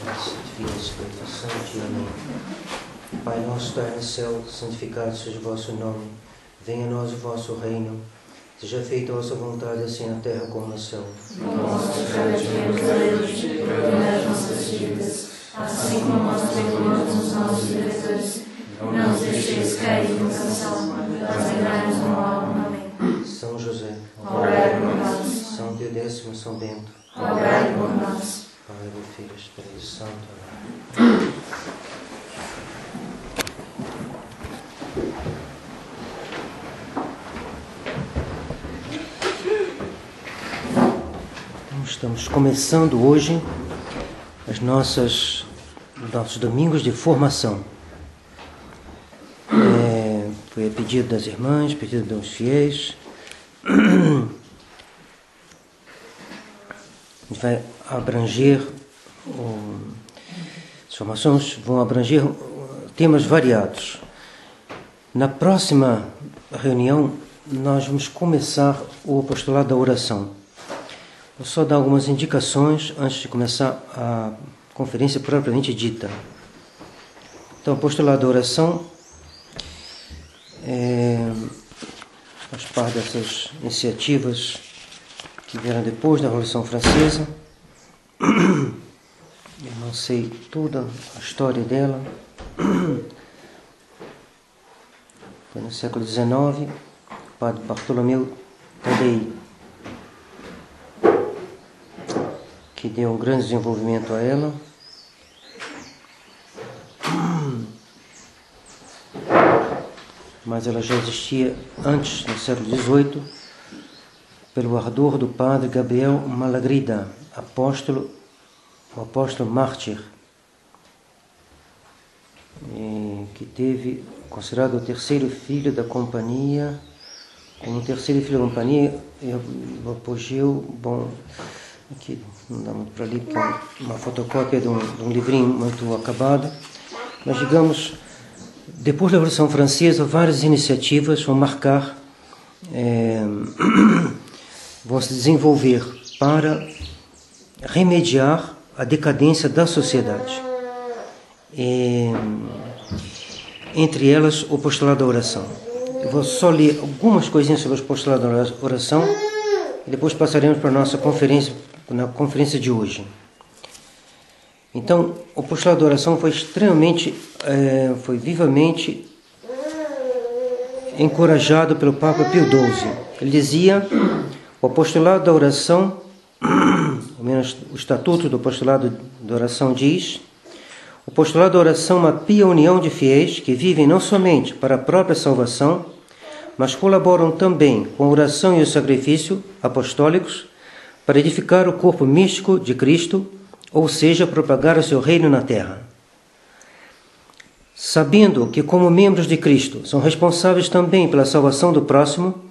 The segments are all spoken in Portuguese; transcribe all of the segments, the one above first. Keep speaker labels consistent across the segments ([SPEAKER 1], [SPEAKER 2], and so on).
[SPEAKER 1] Filho, Espírito Santo. Amém. Pai nosso, que estás no céu, santificado seja o vosso nome. Venha a nós o vosso reino. Seja feita a vossa vontade, assim na terra como no céu.
[SPEAKER 2] O nosso cada dia nos dai hoje, perdoai as nossas dívidas, assim como nós perdoamos os nossos devedores. Não nos deixeis cair em tentação, mas livrai-nos do mal. Amém.
[SPEAKER 1] São José,
[SPEAKER 2] rogai por nós.
[SPEAKER 1] São Teodécimo, São Bento,
[SPEAKER 2] rogai por nós.
[SPEAKER 1] Pai do Filho, Espírito Santo. Amém. Estamos começando hoje os nossos domingos de formação. Foi a pedido das irmãs, pedido dos fiéis. A gente vai abranger, as formações vão abranger temas variados. Na próxima reunião, nós vamos começar o apostolado da oração. Vou só dar algumas indicações antes de começar a conferência propriamente dita. Então, o apostolado da oração faz parte dessas iniciativas que vieram depois da Revolução Francesa. Eu não sei toda a história dela. Foi no século XIX, o padre Bartolomeu Tadei, que deu um grande desenvolvimento a ela. Mas ela já existia antes, no século XVIII, pelo ardor do padre Gabriel Malagrida, o apóstolo mártir, que teve considerado o terceiro filho da companhia, como o terceiro filho da companhia, e o apogeu, bom, aqui não dá muito para ler, porque é uma fotocópia de um livrinho muito acabado, mas digamos, depois da Revolução Francesa, várias iniciativas vão marcar, vão se desenvolver para remediar a decadência da sociedade. Entre elas, o apostolado da oração. Eu vou só ler algumas coisinhas sobre o apostolado da oração e depois passaremos para a nossa conferência, na conferência de hoje. Então, o apostolado da oração foi foi vivamente encorajado pelo Papa Pio XII. Ele dizia: o apostolado da oração, ao menos o estatuto do apostolado da oração diz, o apostolado da oração mapeia a união de fiéis que vivem não somente para a própria salvação, mas colaboram também com a oração e o sacrifício apostólicos para edificar o corpo místico de Cristo, ou seja, propagar o seu reino na terra. Sabendo que, como membros de Cristo, são responsáveis também pela salvação do próximo,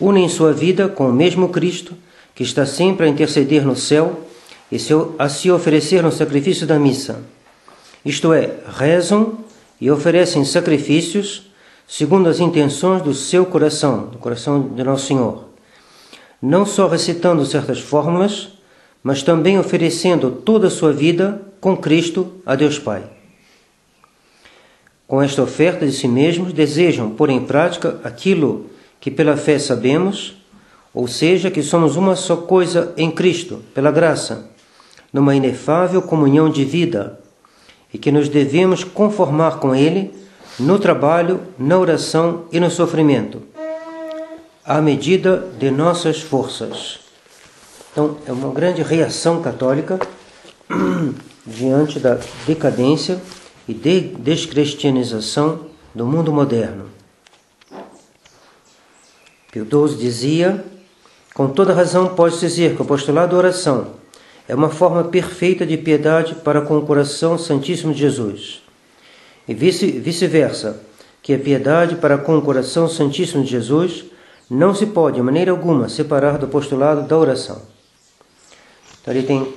[SPEAKER 1] unem sua vida com o mesmo Cristo, que está sempre a interceder no céu e a se oferecer no sacrifício da missa. Isto é, rezam e oferecem sacrifícios segundo as intenções do seu coração, do coração de Nosso Senhor, não só recitando certas fórmulas, mas também oferecendo toda a sua vida com Cristo a Deus Pai. Com esta oferta de si mesmos, desejam pôr em prática aquilo que pela fé sabemos, ou seja, que somos uma só coisa em Cristo, pela graça, numa inefável comunhão de vida, e que nos devemos conformar com Ele no trabalho, na oração e no sofrimento, à medida de nossas forças. Então, é uma grande reação católica diante da decadência e descristianização do mundo moderno. Pio XII dizia: com toda razão pode-se dizer que o apostolado da oração é uma forma perfeita de piedade para com o coração santíssimo de Jesus. E vice-versa, que a piedade para com o coração santíssimo de Jesus não se pode, de maneira alguma, separar do apostolado da oração. Então, ele tem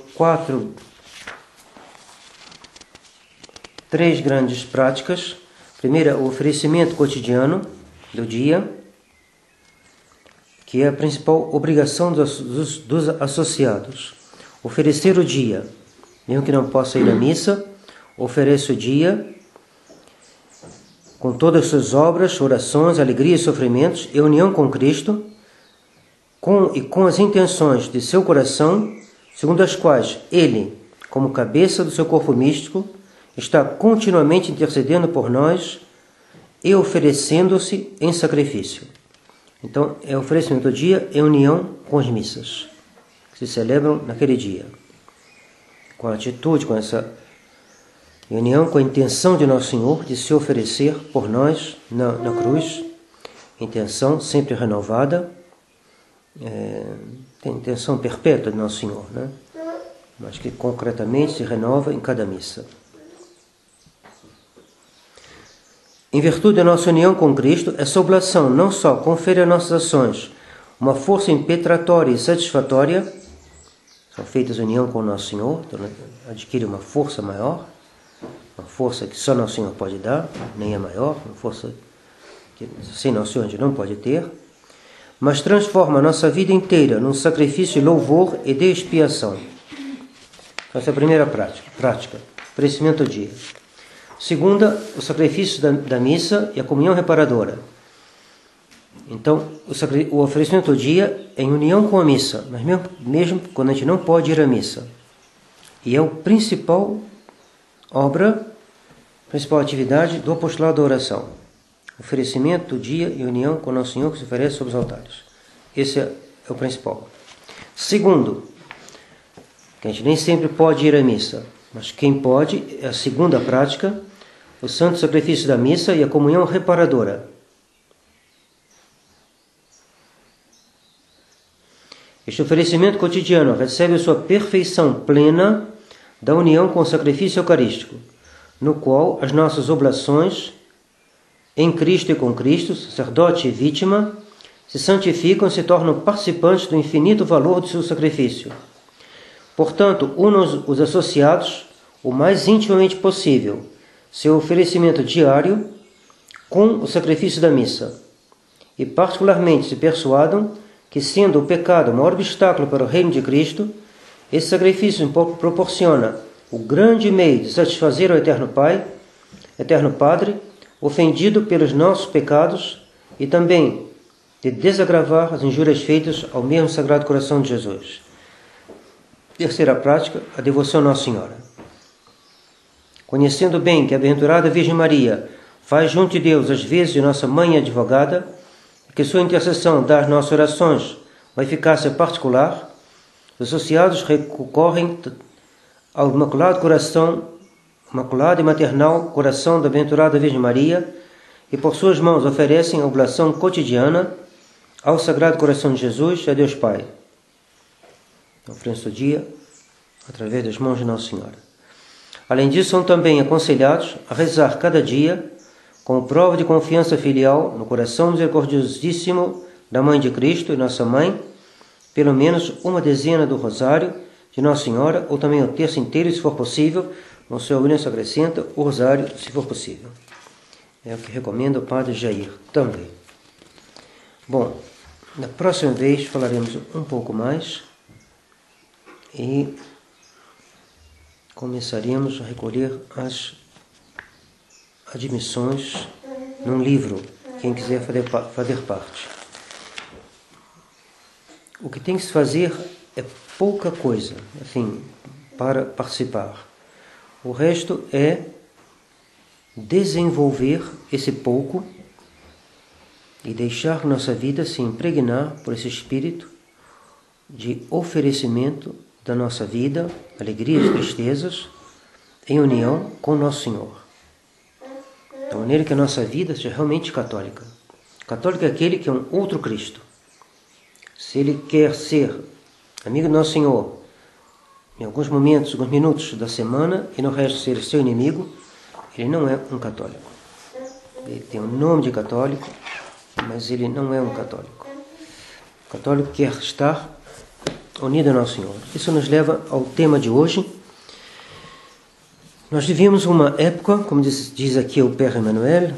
[SPEAKER 1] três grandes práticas. Primeira, o oferecimento cotidiano do dia, que é a principal obrigação dos associados. Oferecer o dia, mesmo que não possa ir à missa, oferece o dia com todas as suas obras, orações, alegrias e sofrimentos, em união com Cristo, com as intenções de seu coração, segundo as quais ele, como cabeça do seu corpo místico, está continuamente intercedendo por nós e oferecendo-se em sacrifício. Então, é o oferecimento do dia em união com as missas, que se celebram naquele dia. Com a atitude, com essa união, com a intenção de Nosso Senhor de se oferecer por nós na cruz, intenção sempre renovada, tem intenção perpétua de Nosso Senhor, né? Mas que concretamente se renova em cada missa. Em virtude da nossa união com Cristo, essa oblação não só confere a nossas ações uma força impetratória e satisfatória, são feitas em união com Nosso Senhor, então adquire uma força maior, uma força que só Nosso Senhor pode dar, nem é maior, uma força que sem Nosso Senhor a gente não pode ter, mas transforma a nossa vida inteira num sacrifício de louvor e de expiação. Essa é a primeira prática, oferecimento do dia. Segunda, o sacrifício da missa e a comunhão reparadora. Então, o oferecimento do dia é em união com a missa, mas mesmo quando a gente não pode ir à missa. E é a principal obra, principal atividade do apostolado da oração. Oferecimento do dia e união com Nosso Senhor que se oferece sobre os altares. Esse é o principal. Segundo, que a gente nem sempre pode ir à missa, mas quem pode, é a segunda prática, o santo sacrifício da missa e a comunhão reparadora. Este oferecimento cotidiano recebe a sua perfeição plena da união com o sacrifício eucarístico, no qual as nossas oblações, em Cristo e com Cristo, sacerdote e vítima, se santificam e se tornam participantes do infinito valor do seu sacrifício. Portanto, unam os associados o mais intimamente possível seu oferecimento diário com o sacrifício da missa, e particularmente se persuadam que, sendo o pecado o maior obstáculo para o reino de Cristo, esse sacrifício proporciona o grande meio de satisfazer ao Eterno Pai, Eterno Padre, ofendido pelos nossos pecados, e também de desagravar as injúrias feitas ao mesmo Sagrado Coração de Jesus. Terceira prática, a devoção a Nossa Senhora. Conhecendo bem que a bem-aventurada Virgem Maria faz junto de Deus as vezes de nossa mãe advogada, e que sua intercessão dá às nossas orações uma eficácia particular, os associados recorrem ao imaculado e maternal coração da bem-aventurada Virgem Maria e por suas mãos oferecem a oblação cotidiana ao Sagrado Coração de Jesus e a Deus Pai. Oferece do dia através das mãos de Nossa Senhora. Além disso, são também aconselhados a rezar cada dia, como prova de confiança filial no coração misericordiosíssimo da Mãe de Cristo e Nossa Mãe, pelo menos uma dezena do Rosário de Nossa Senhora, ou também o terço inteiro, se for possível. No seu Williams acrescenta o Rosário, se for possível. É o que recomenda o Padre Jair também. Bom, na próxima vez falaremos um pouco mais e começaremos a recolher as admissões num livro, quem quiser fazer parte. O que tem que se fazer é pouca coisa, assim, para participar. O resto é desenvolver esse pouco e deixar nossa vida se impregnar por esse espírito de oferecimento da nossa vida, alegrias e tristezas, em união com Nosso Senhor. De maneira que a nossa vida seja realmente católica. Católico é aquele que é um outro Cristo. Se ele quer ser amigo do Nosso Senhor em alguns momentos, alguns minutos da semana, e no resto ser seu inimigo, ele não é um católico. Ele tem o nome de católico, mas ele não é um católico. O católico quer estar unido a Nosso Senhor. Isso nos leva ao tema de hoje. Nós vivíamos uma época, como diz aqui o Père Emmanuel,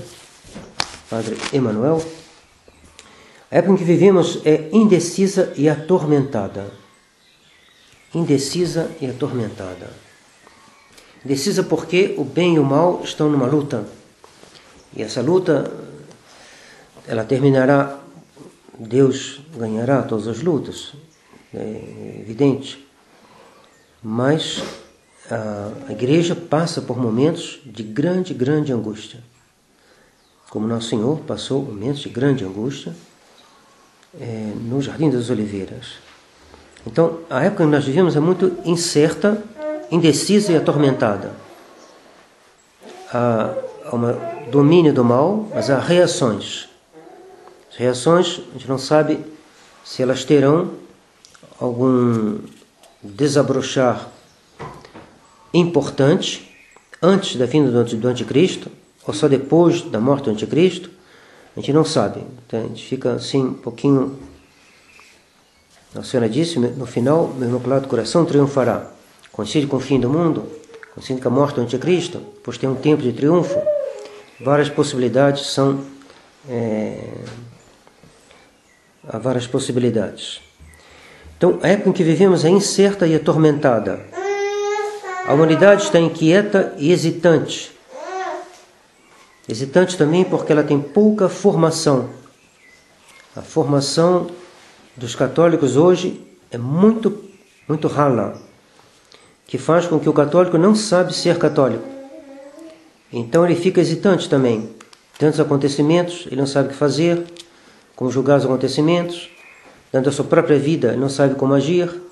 [SPEAKER 1] Padre Emmanuel, a época em que vivemos é indecisa e atormentada. Indecisa e atormentada. Indecisa porque o bem e o mal estão numa luta. E essa luta, ela terminará, Deus ganhará todas as lutas, é evidente. Mas a igreja passa por momentos de grande angústia. Como Nosso Senhor passou momentos de grande angústia no Jardim das Oliveiras. Então, a época que nós vivemos é muito incerta, indecisa e atormentada. Há um domínio do mal, mas há reações. As reações, a gente não sabe se elas terão algum desabrochar importante antes da vinda do anticristo, ou só depois da morte do anticristo. A gente não sabe. Então, a gente fica assim um pouquinho... A Senhora disse, no final, meu imaculado coração triunfará. Coincide com o fim do mundo, coincide com a morte do anticristo, pois tem um tempo de triunfo. Várias possibilidades são... há várias possibilidades. Então, a época em que vivemos é incerta e atormentada. A humanidade está inquieta e hesitante. Hesitante também porque ela tem pouca formação. A formação dos católicos hoje é muito rala, que faz com que o católico não sabe ser católico. Então ele fica hesitante também. Tantos acontecimentos, ele não sabe o que fazer, como julgar os acontecimentos. Dentro da sua própria vida, ele não sabe como agir.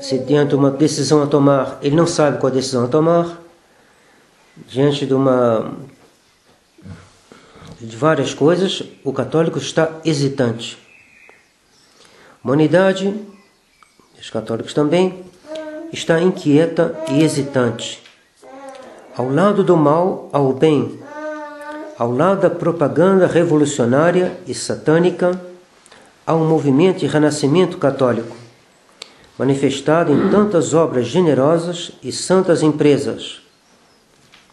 [SPEAKER 1] Se diante de uma decisão a tomar, ele não sabe qual decisão a tomar. Diante de várias coisas, o católico está hesitante. A humanidade, os católicos também, está inquieta e hesitante. Ao lado do mal, há o bem. Ao lado da propaganda revolucionária e satânica, há um movimento de renascimento católico, manifestado em tantas obras generosas e santas empresas.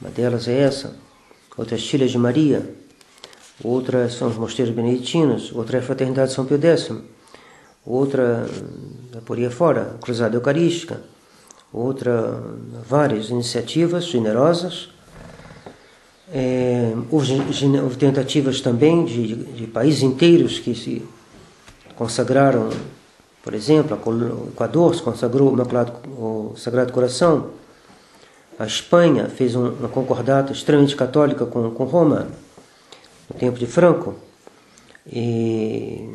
[SPEAKER 1] Uma delas é essa, outra é as Filhas de Maria, outra são os mosteiros beneditinos, outra é a Fraternidade de São Pio X, outra, por aí fora, a Cruzada Eucarística, outra, várias iniciativas generosas. Houve tentativas também de países inteiros que se consagraram, por exemplo, o Equador se consagrou o Sagrado Coração. A Espanha fez uma concordata extremamente católica com Roma, no tempo de Franco. E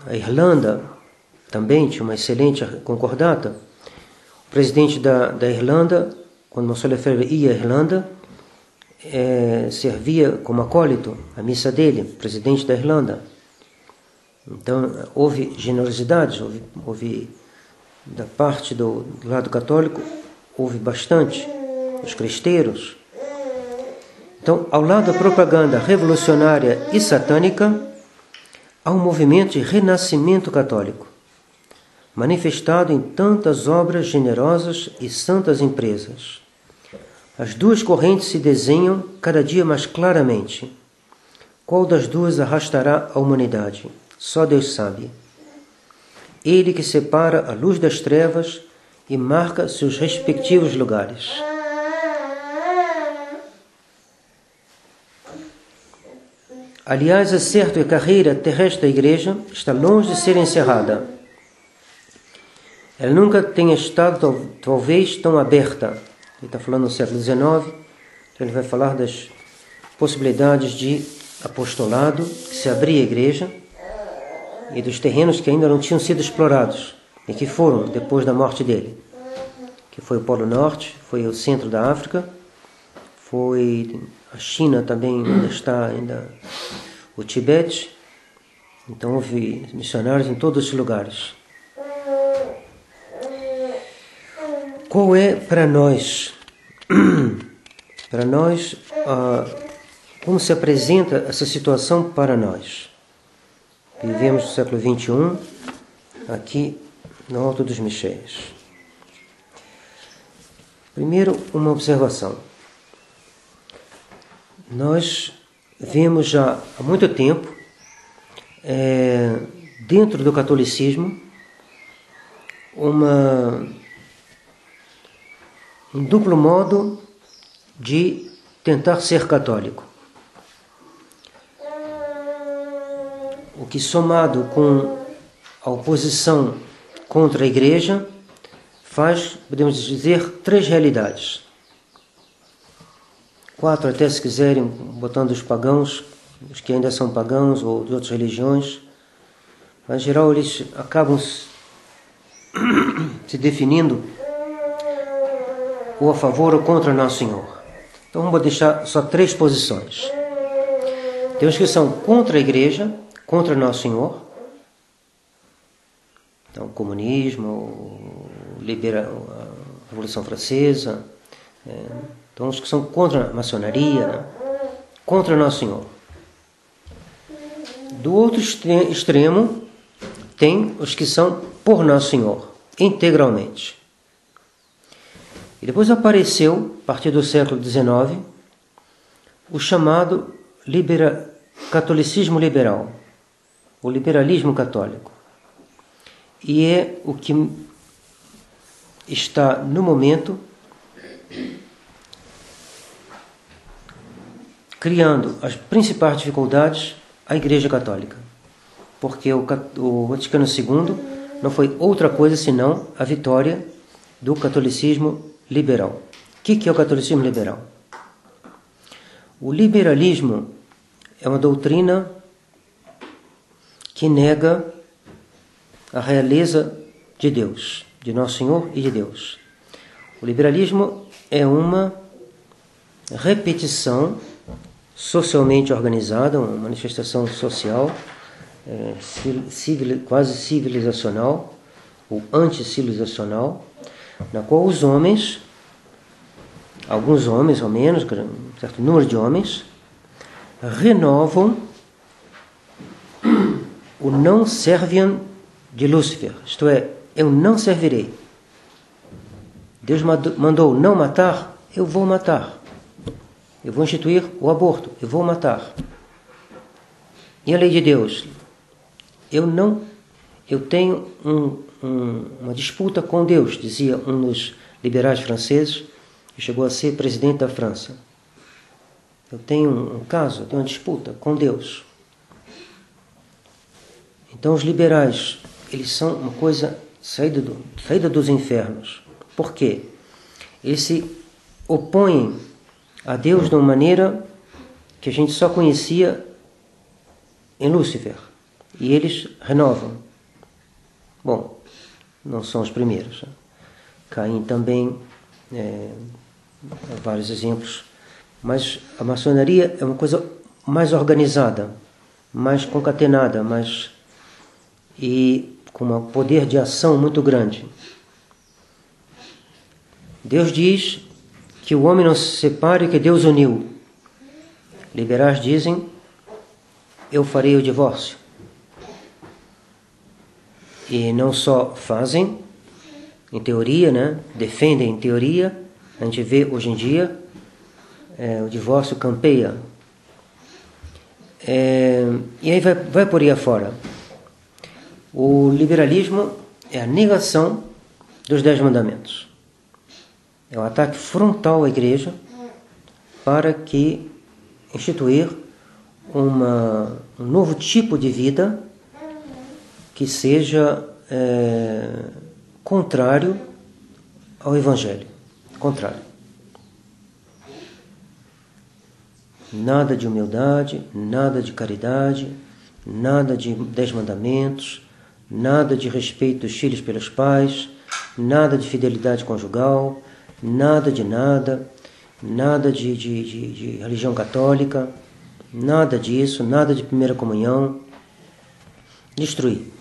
[SPEAKER 1] a Irlanda também tinha uma excelente concordata. O presidente da Irlanda, quando Monsenhor Lefebvre ia à Irlanda, servia como acólito a missa dele, presidente da Irlanda. Então, houve generosidade, houve da parte do lado católico, houve bastante, os cristeiros. Então, ao lado da propaganda revolucionária e satânica, há um movimento de renascimento católico, manifestado em tantas obras generosas e santas empresas. As duas correntes se desenham cada dia mais claramente. Qual das duas arrastará a humanidade? Só Deus sabe. Ele que separa a luz das trevas e marca seus respectivos lugares. Aliás, é certo que a carreira terrestre da Igreja está longe de ser encerrada. Ela nunca tenha estado, talvez, tão aberta. Ele está falando no século XIX, então ele vai falar das possibilidades de apostolado que se abria à Igreja e dos terrenos que ainda não tinham sido explorados e que foram depois da morte dele, que foi o Polo Norte, foi o centro da África, foi a China também, ainda está o Tibete. Então houve missionários em todos os lugares. Qual é para nós, como se apresenta essa situação para nós? Vivemos no século XXI, aqui no Alto dos Micheios. Primeiro, uma observação. Nós vemos já há muito tempo, dentro do catolicismo, um duplo modo de tentar ser católico. O que, somado com a oposição contra a Igreja, faz, podemos dizer, 3 realidades. 4 até, se quiserem, botando os pagãos, os que ainda são pagãos ou de outras religiões. Mas, em geral, eles acabam se definindo ou a favor ou contra Nosso Senhor. Então vamos deixar só 3 posições. Tem os que são contra a Igreja, contra Nosso Senhor. Então, o comunismo, a Revolução Francesa. Então, os que são contra a maçonaria, né? Contra Nosso Senhor. Do outro extremo, tem os que são por Nosso Senhor, integralmente. E depois apareceu, a partir do século XIX, o chamado catolicismo liberal, o liberalismo católico. E é o que está, no momento, criando as principais dificuldades à Igreja Católica. Porque o Vaticano II não foi outra coisa senão a vitória do catolicismo liberal. O que é o catolicismo liberal? O liberalismo é uma doutrina que nega a realeza de Deus, de Nosso Senhor e de Deus. O liberalismo é uma repetição socialmente organizada, uma manifestação social, quase civilizacional, ou anticivilizacional, na qual os homens, alguns homens ao menos, um certo número de homens, renovam o não serviam de Lúcifer, isto é, eu não servirei. Deus mandou não matar, eu vou matar. Eu vou instituir o aborto, eu vou matar. E a lei de Deus? Eu tenho uma disputa com Deus, dizia um dos liberais franceses, que chegou a ser presidente da França. Eu tenho um caso, eu tenho uma disputa com Deus. Então os liberais, eles são uma coisa saída dos infernos. Por quê? Eles se opõem a Deus de uma maneira que a gente só conhecia em Lúcifer. E eles renovam. Bom, não são os primeiros. Caim também, há vários exemplos. Mas a maçonaria é uma coisa mais organizada, mais concatenada, e com um poder de ação muito grande. Deus diz que o homem não se separe, que Deus uniu. Liberais dizem, eu farei o divórcio. E não só fazem, em teoria, né? Defendem em teoria, a gente vê hoje em dia, o divórcio campeia. E aí vai por aí afora. O liberalismo é a negação dos 10 mandamentos. É um ataque frontal à Igreja para que instituir um novo tipo de vida que seja contrário ao Evangelho. Contrário. Nada de humildade, nada de caridade, nada de 10 mandamentos, nada de respeito dos filhos pelos pais, nada de fidelidade conjugal, nada de religião católica, nada disso, nada de primeira comunhão. Destruir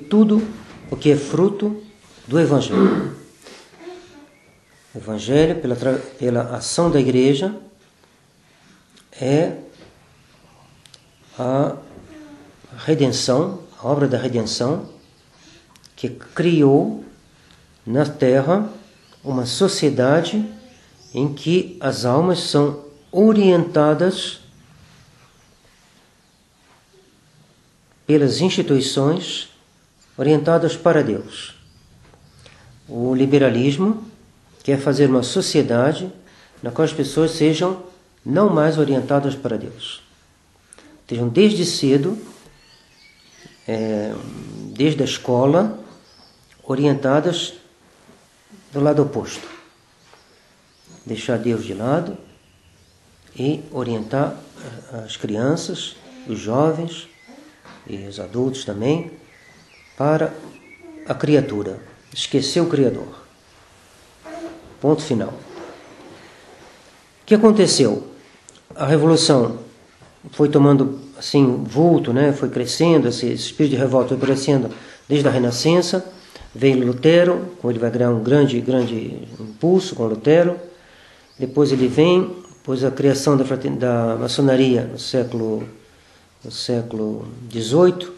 [SPEAKER 1] tudo o que é fruto do Evangelho. O Evangelho, pela ação da Igreja, é a redenção, a obra da redenção, que criou na Terra uma sociedade em que as almas são orientadas pelas instituições, orientadas para Deus. O liberalismo quer fazer uma sociedade na qual as pessoas sejam não mais orientadas para Deus. Estejam desde cedo, desde a escola, orientadas do lado oposto. Deixar Deus de lado e orientar as crianças, os jovens e os adultos também para a criatura. Esquecer o Criador. Ponto final. O que aconteceu? A Revolução foi tomando assim vulto, né? Foi crescendo, esse espírito de revolta foi crescendo desde a Renascença. Veio Lutero, ele vai ganhar um grande impulso com Lutero. Depois ele vem, depois a criação da maçonaria no século XVIII,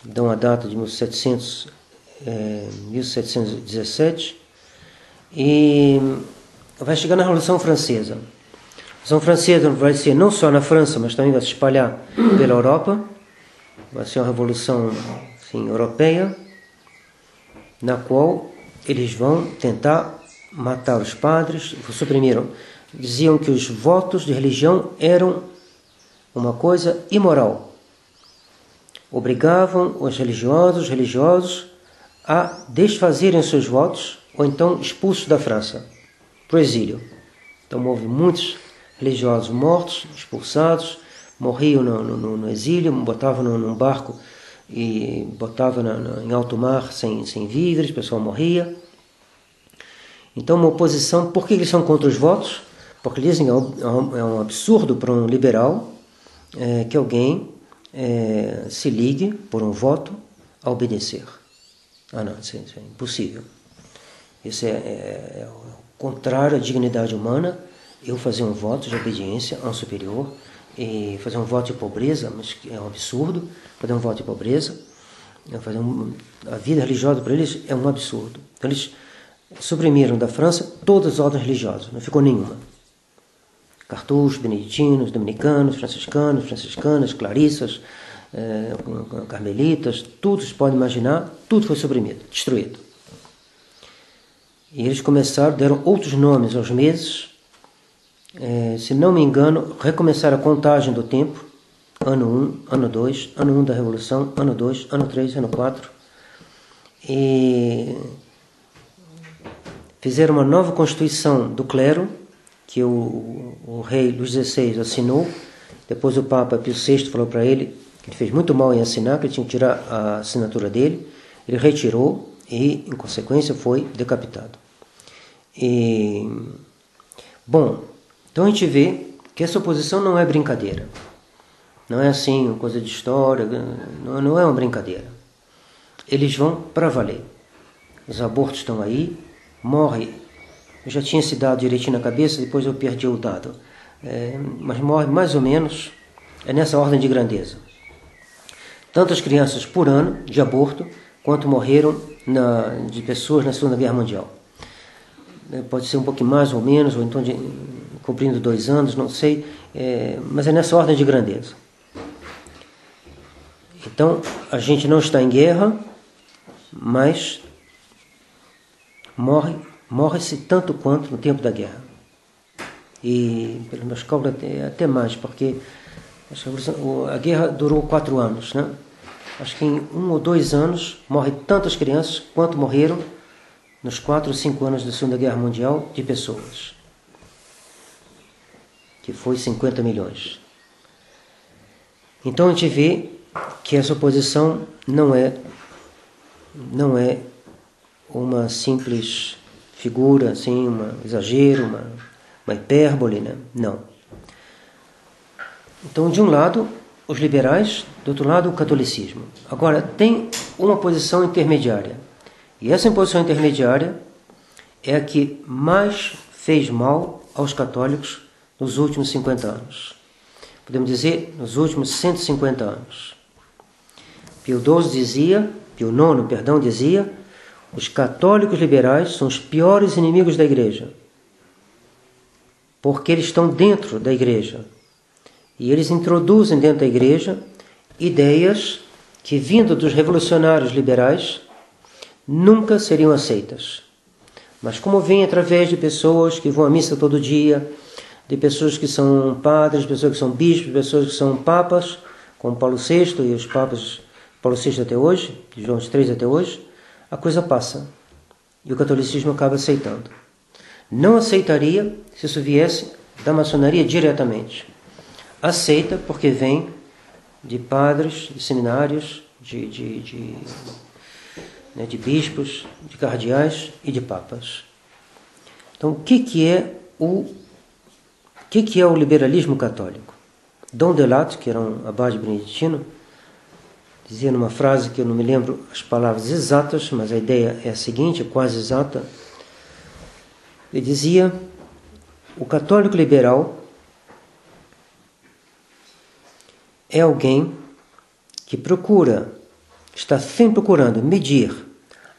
[SPEAKER 1] dão a data de 1717, e vai chegar na Revolução Francesa. A Revolução Francesa vai ser não só na França, mas também vai se espalhar pela Europa. Vai ser uma revolução assim, europeia, na qual eles vão tentar matar os padres, suprimiram. Diziam que os votos de religião eram uma coisa imoral. Obrigavam os religiosos a desfazerem seus votos, ou então expulsos da França, para o exílio. Então houve muitos religiosos mortos, expulsados, morriam no exílio, botavam num barco e botavam em alto mar sem víveres, o pessoal morria. Então uma oposição. Por que eles são contra os votos? Porque dizem que é um absurdo para um liberal que alguém se ligue por um voto a obedecer. Não, isso é impossível. Isso é contrário à dignidade humana. Eu fazer um voto de obediência a um superior e fazer um voto de pobreza, mas é um absurdo fazer um voto de pobreza. A vida religiosa para eles é um absurdo. Então eles suprimiram da França todas as ordens religiosas, não ficou nenhuma. Cartuchos, beneditinos, dominicanos, franciscanas, clarissas, carmelitas, tudo se pode imaginar, tudo foi suprimido, destruído. E eles deram outros nomes aos meses. Se não me engano, recomeçaram a contagem do tempo, ano 1, ano 2, ano 1 da Revolução, ano 2, ano 3, ano 4, e fizeram uma nova constituição do clero, que o rei Luís XVI assinou. Depois o Papa Pio VI falou para ele que ele fez muito mal em assinar, que ele tinha que tirar a assinatura dele. Ele retirou e, em consequência, foi decapitado. Bom, então a gente vê que essa oposição não é brincadeira. Não é assim, uma coisa de história, não é uma brincadeira. Eles vão para valer. Os abortos estão aí, morre. Eu já tinha esse dado direitinho na cabeça, depois eu perdi o dado. Mas morre mais ou menos, nessa ordem de grandeza. Tantas crianças por ano de aborto, quanto morreram de pessoas na Segunda Guerra Mundial. Pode ser um pouquinho mais ou menos, ou então cobrindo 2 anos, não sei, mas é nessa ordem de grandeza. Então, a gente não está em guerra, mas morre-se tanto quanto no tempo da guerra. E, pelos meus cálculos, até mais, porque a guerra durou 4 anos, né? Acho que em 1 ou 2 anos morrem tantas crianças quanto morreram nos 4 ou 5 anos da Segunda Guerra Mundial de pessoas, que foi 50 milhões. Então a gente vê que essa oposição não é uma simples figura, assim, um exagero, uma hipérbole, né? Não. Então, de um lado, os liberais, do outro lado, o catolicismo. Agora, tem uma posição intermediária. E essa posição intermediária é a que mais fez mal aos católicos nos últimos 50 anos. Podemos dizer, nos últimos 150 anos. Pio IX dizia, os católicos liberais são os piores inimigos da Igreja, porque eles estão dentro da Igreja. E eles introduzem dentro da Igreja ideias que, vindo dos revolucionários liberais, nunca seriam aceitas. Mas como vem através de pessoas que vão à missa todo dia, de pessoas que são padres, de pessoas que são bispos, de pessoas que são papas, como Paulo VI e os papas Paulo VI até hoje, de João III até hoje, a coisa passa. E o catolicismo acaba aceitando. Não aceitaria se isso viesse da maçonaria diretamente. Aceita porque vem de padres, de seminários, de bispos, de cardeais e de papas. Então, o que é o liberalismo católico? Dom Delatte, que era um abade beneditino, dizia numa frase que eu não me lembro as palavras exatas, mas a ideia é a seguinte, quase exata. Ele dizia: o católico liberal é alguém que está sempre procurando medir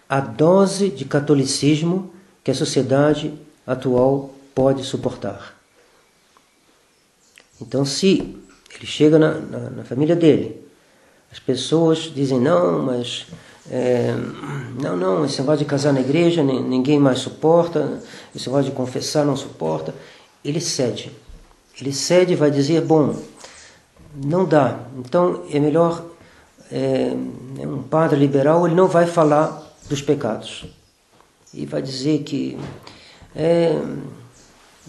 [SPEAKER 1] a dose de catolicismo que a sociedade atual pode suportar. Então, se ele chega na família dele, as pessoas dizem, não, mas esse negócio de casar na igreja ninguém mais suporta, esse negócio de confessar não suporta. Ele cede e vai dizer, bom, não dá, então é melhor, um padre liberal, ele não vai falar dos pecados, e vai dizer que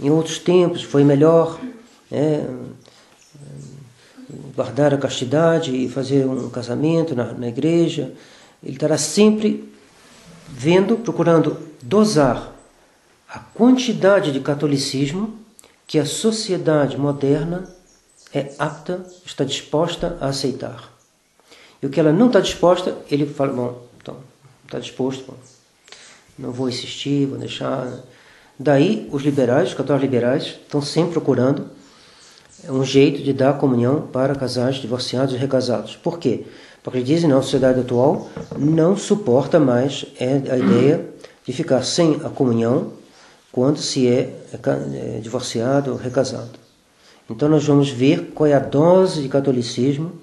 [SPEAKER 1] em outros tempos foi melhor guardar a castidade e fazer um casamento na igreja. Ele estará sempre procurando dosar a quantidade de catolicismo que a sociedade moderna está disposta a aceitar. E o que ela não está disposta, ele fala, bom, então, está disposto, bom, não vou insistir, vou deixar. Daí os católicos liberais, estão sempre procurando um jeito de dar comunhão para casais divorciados e recasados. Por quê? Porque eles dizem que a sociedade atual não suporta mais a ideia de ficar sem a comunhão quando se é divorciado ou recasado. Então nós vamos ver qual é a dose de catolicismo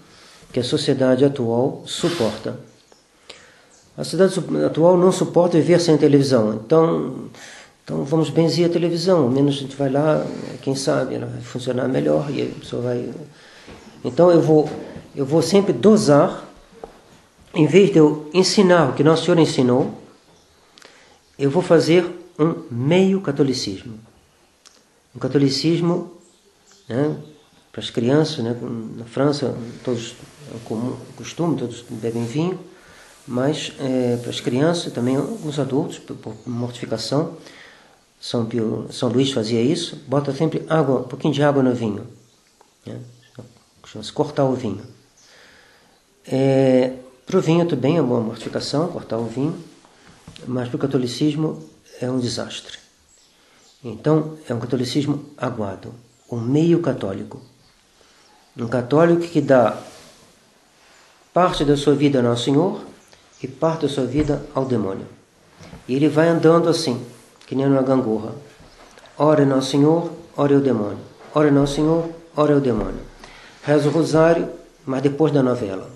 [SPEAKER 1] que a sociedade atual suporta. A sociedade atual não suporta viver sem televisão. Então vamos benzer a televisão, ao menos a gente vai lá, quem sabe, ela vai funcionar melhor e a pessoa vai... Então eu vou sempre dosar, em vez de eu ensinar o que Nosso Senhor ensinou, eu vou fazer um meio catolicismo. Um catolicismo, para as crianças, na França, todos é comum, costume, todos bebem vinho, mas para as crianças, também os adultos, por mortificação, São Luís fazia isso, bota sempre água, um pouquinho de água no vinho. Chama-se cortar o vinho. Para o vinho também é uma mortificação, cortar o vinho, mas para o catolicismo é um desastre. Então, é um catolicismo aguado, um meio católico. Um católico que dá parte da sua vida ao Nosso Senhor e parte da sua vida ao demônio. E ele vai andando assim, que nem uma gangorra. Ora é Nosso Senhor, ora é o demônio. Ora é Nosso Senhor, ora é o demônio. Reza o rosário, mas depois da novela.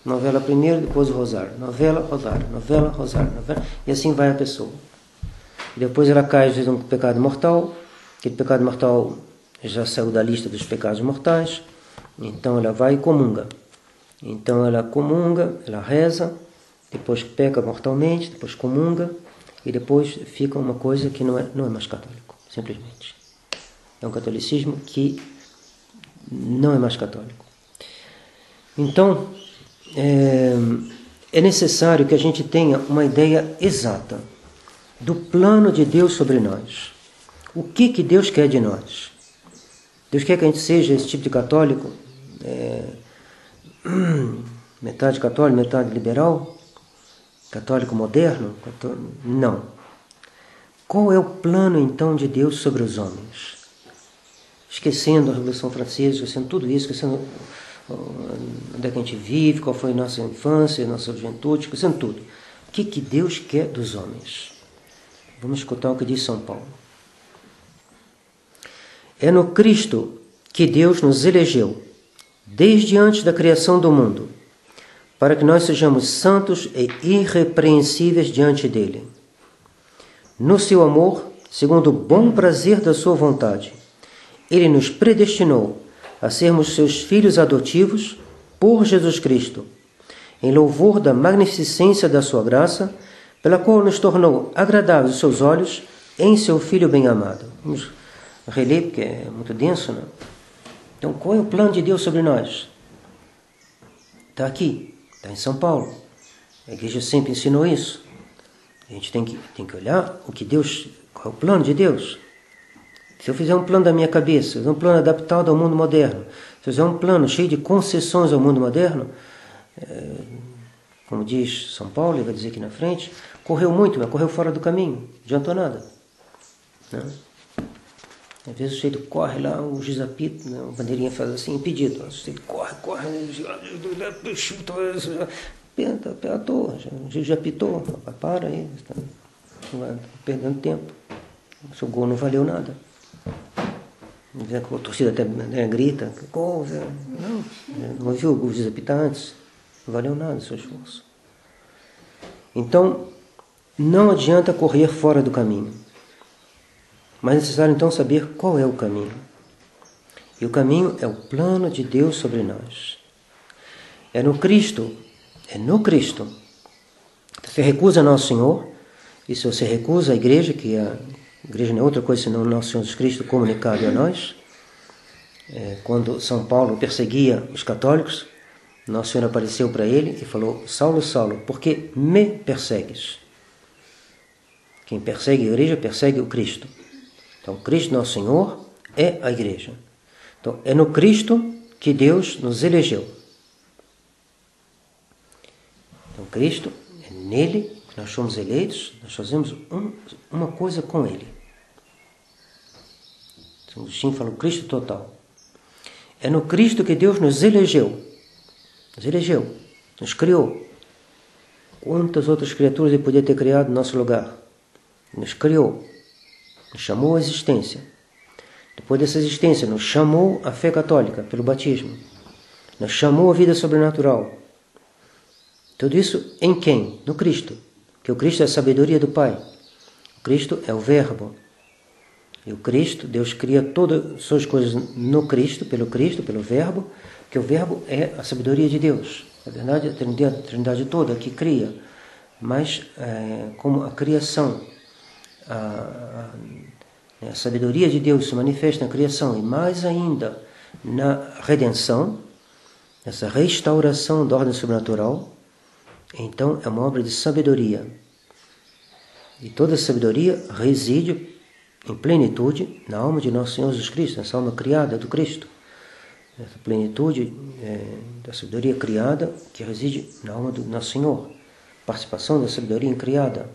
[SPEAKER 1] Novela primeiro, depois o rosário. Novela, rosário, novela, rosário, novela. E assim vai a pessoa. E depois ela cai, às vezes, num pecado mortal. Aquele pecado mortal já saiu da lista dos pecados mortais. Então ela vai e comunga. Então ela comunga, ela reza, depois peca mortalmente, depois comunga, e depois fica uma coisa que não é mais católico, simplesmente. É um catolicismo que não é mais católico. Então, é necessário que a gente tenha uma ideia exata do plano de Deus sobre nós. O que Deus quer de nós? Deus quer que a gente seja esse tipo de católico, metade católico, metade liberal, católico moderno? Não. Qual é o plano, então, de Deus sobre os homens? Esquecendo a Revolução Francesa, esquecendo tudo isso, esquecendo onde é que a gente vive, qual foi a nossa infância, a nossa juventude, esquecendo tudo. O que Deus quer dos homens? Vamos escutar o que diz São Paulo. É no Cristo que Deus nos elegeu, desde antes da criação do mundo, para que nós sejamos santos e irrepreensíveis diante dele. no seu amor, segundo o bom prazer da sua vontade, Ele nos predestinou a sermos seus filhos adotivos por Jesus Cristo, em louvor da magnificência da sua graça, pela qual nos tornou agradáveis os seus olhos em seu Filho bem-amado. Vamos reler, porque é muito denso, né? Então, qual é o plano de Deus sobre nós? Está aqui, está em São Paulo. A igreja sempre ensinou isso. A gente tem que olhar o que Deus, qual é o plano de Deus. Se eu fizer um plano da minha cabeça, fizer um plano adaptado ao mundo moderno, se eu fizer um plano cheio de concessões ao mundo moderno, como diz São Paulo, ele vai dizer aqui na frente, correu muito, mas correu fora do caminho, não adiantou nada. Né? Às vezes o sujeito corre lá, o juiz apita, né? A bandeirinha faz assim, impedido. O sujeito corre, apitou, o juiz já apitou, para aí, está perdendo tempo. O seu gol não valeu nada. A torcida até grita, gol, não ouviu o juiz apitar antes, não valeu nada o seu esforço. Então, não adianta correr fora do caminho. Mas é necessário então saber qual é o caminho. E o caminho é o plano de Deus sobre nós. É no Cristo. Você recusa Nosso Senhor, e se você recusa a igreja, que a igreja não é outra coisa senão o Nosso Senhor Jesus Cristo comunicado a nós, quando São Paulo perseguia os católicos, Nosso Senhor apareceu para ele e falou: Saulo, Saulo, por que me persegues? Quem persegue a igreja, persegue o Cristo. Então, Cristo, Nosso Senhor, é a igreja. Então, é no Cristo que Deus nos elegeu. Então, Cristo, é nele que nós somos eleitos, nós fazemos uma coisa com ele. São Agostinho fala o Cristo total. É no Cristo que Deus nos elegeu. Nos criou. Quantas outras criaturas Ele podia ter criado no nosso lugar? Nos criou. Nos chamou à existência. Depois dessa existência, nos chamou à fé católica, pelo batismo. Nos chamou à vida sobrenatural. Tudo isso em quem? No Cristo. Que o Cristo é a sabedoria do Pai. O Cristo é o Verbo. E o Cristo, Deus cria todas as suas coisas no Cristo, pelo Verbo, que o Verbo é a sabedoria de Deus. Na verdade, a Trindade toda que cria, mas como a criação, a sabedoria de Deus se manifesta na criação e mais ainda na redenção, essa restauração da ordem sobrenatural, então é uma obra de sabedoria. E toda sabedoria reside em plenitude na alma de Nosso Senhor Jesus Cristo, essa alma criada do Cristo. Essa plenitude da sabedoria criada que reside na alma do Nosso Senhor. Participação da sabedoria criada.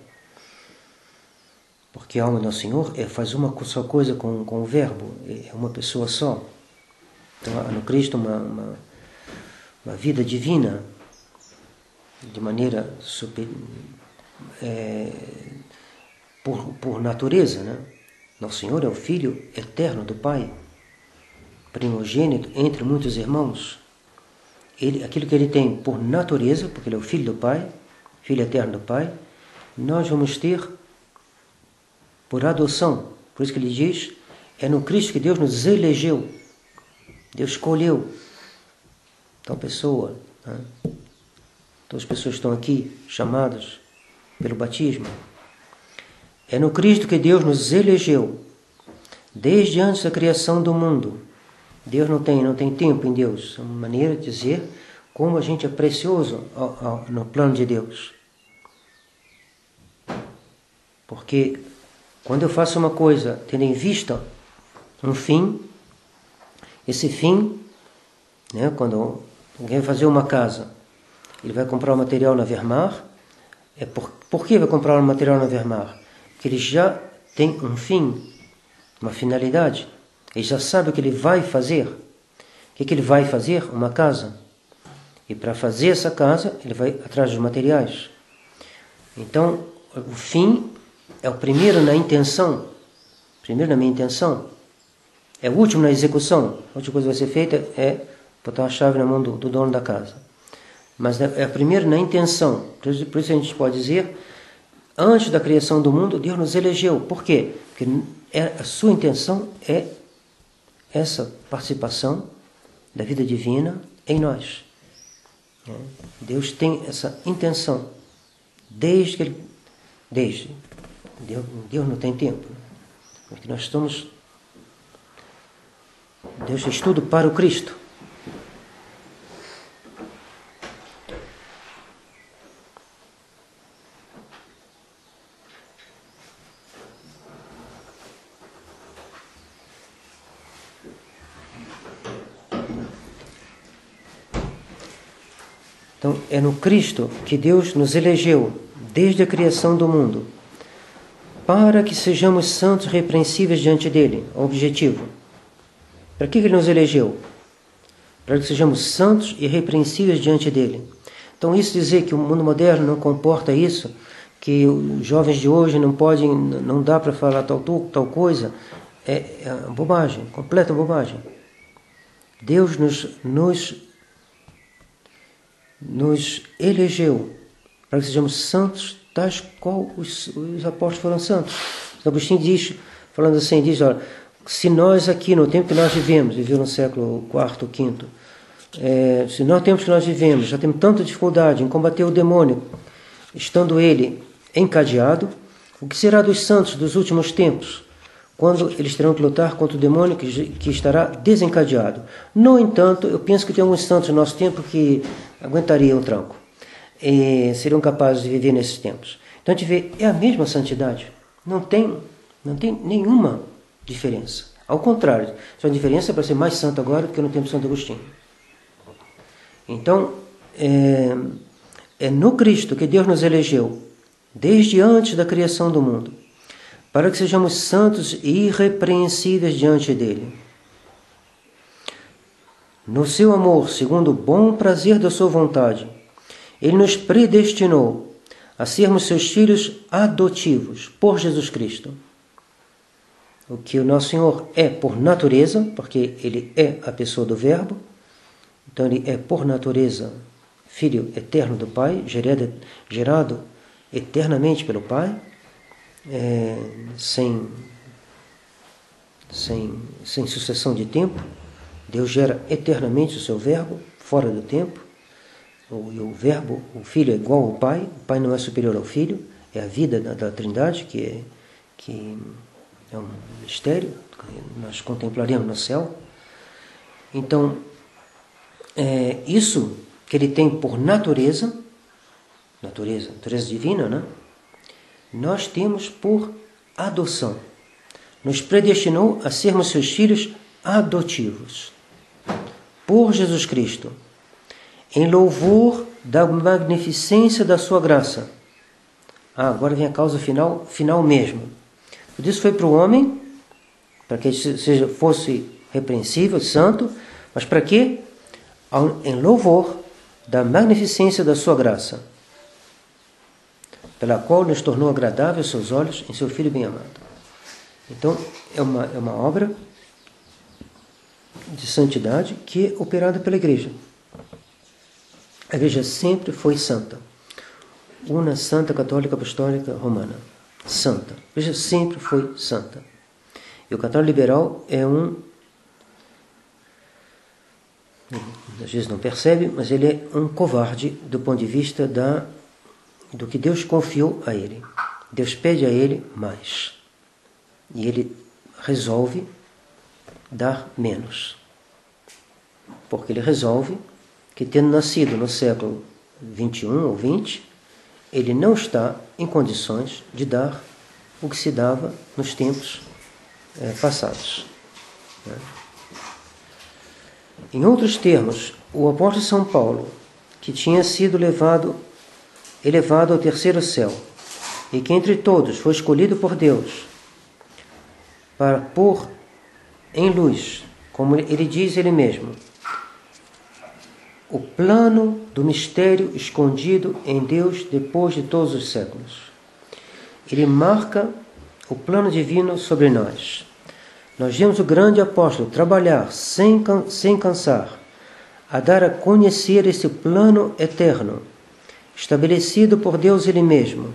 [SPEAKER 1] Porque a alma do Nosso Senhor faz uma só coisa com o Verbo, é uma pessoa só. Então há no Cristo uma vida divina, de maneira por natureza, né? Nosso Senhor é o Filho eterno do Pai, primogênito entre muitos irmãos. Aquilo que Ele tem por natureza, porque Ele é o Filho do Pai, Filho eterno do Pai, nós vamos ter por adoção. Por isso que Ele diz, é no Cristo que Deus nos elegeu, Deus escolheu tal pessoa, né? Todas as pessoas estão aqui chamadas pelo batismo. É no Cristo que Deus nos elegeu, desde antes da criação do mundo. Deus não tem tempo em Deus. É uma maneira de dizer como a gente é precioso no plano de Deus. Porque quando eu faço uma coisa tendo em vista um fim, esse fim, né, quando alguém vai fazer uma casa, ele vai comprar o material na Vermar. Por que vai comprar o material na Vermar? Porque ele já tem um fim, uma finalidade. Ele já sabe o que ele vai fazer. O que ele vai fazer? Uma casa. E para fazer essa casa, ele vai atrás dos materiais. Então, o fim é o primeiro na intenção. Primeiro na minha intenção. É o último na execução. A última coisa que vai ser feita é botar a chave na mão do dono da casa. Mas é primeiro na intenção. Por isso a gente pode dizer, antes da criação do mundo, Deus nos elegeu. Por quê? Porque a sua intenção é essa participação da vida divina em nós. Deus tem essa intenção. Deus não tem tempo. Porque nós estamos... Deus fez tudo para o Cristo. Então, é no Cristo que Deus nos elegeu, desde a criação do mundo, para que sejamos santos e repreensíveis diante dele. O objetivo. Para que ele nos elegeu? Para que sejamos santos e repreensíveis diante dele. Então, isso dizer que o mundo moderno não comporta isso, que os jovens de hoje não podem, não dá para falar tal coisa, é bobagem, completa bobagem. Deus nos elegeu para que sejamos santos, tais qual os apóstolos foram santos. São Agostinho diz, falando assim, diz, olha, se nós aqui, no tempo que nós viveu no século IV, V, se nós tempos que nós vivemos, já temos tanta dificuldade em combater o demônio, estando ele encadeado, o que será dos santos dos últimos tempos, quando eles terão que lutar contra o demônio que estará desencadeado? No entanto, eu penso que tem alguns santos no nosso tempo que aguentariam o tranco, e seriam capazes de viver nesses tempos. Então a gente vê, é a mesma santidade, não tem nenhuma diferença. Ao contrário, só a diferença é para ser mais santo agora do que no tempo de Santo Agostinho. Então, é no Cristo que Deus nos elegeu, desde antes da criação do mundo, para que sejamos santos e irrepreensíveis diante dele. No seu amor, segundo o bom prazer da sua vontade, ele nos predestinou a sermos seus filhos adotivos por Jesus Cristo. O que o nosso Senhor é por natureza, porque ele é a pessoa do Verbo, então ele é por natureza Filho eterno do Pai, gerado eternamente pelo Pai, sem sucessão de tempo. Deus gera eternamente o seu Verbo, fora do tempo. E o Verbo, o Filho é igual ao Pai. O Pai não é superior ao Filho. É a vida da Trindade, que é um mistério que nós contemplaremos no céu. Então, isso que ele tem por natureza divina, né? Nós temos por adoção. Nos predestinou a sermos seus filhos adotivos por Jesus Cristo, em louvor da magnificência da sua graça. Agora vem a causa final mesmo. Tudo isso foi para o homem, para que ele fosse repreensível, santo, mas para quê? Em louvor da magnificência da sua graça, pela qual nos tornou agradável aos seus olhos em seu Filho bem-amado. Então, é uma obra de santidade que é operada pela Igreja. A Igreja sempre foi santa. Una Santa Católica Apostólica Romana. Santa. A Igreja sempre foi santa. E o católico liberal é às vezes não percebe, mas ele é um covarde do ponto de vista do que Deus confiou a ele. Deus pede a ele mais. E ele resolve dar menos. Porque ele resolve que, tendo nascido no século 21 ou 20, ele não está em condições de dar o que se dava nos tempos passados. Em outros termos, o apóstolo São Paulo, que tinha sido elevado ao terceiro céu, e que entre todos foi escolhido por Deus para pôr em luz, como ele diz ele mesmo, o plano do mistério escondido em Deus depois de todos os séculos. Ele marca o plano divino sobre nós. Nós vemos o grande apóstolo trabalhar sem cansar a dar a conhecer esse plano eterno, estabelecido por Deus Ele mesmo,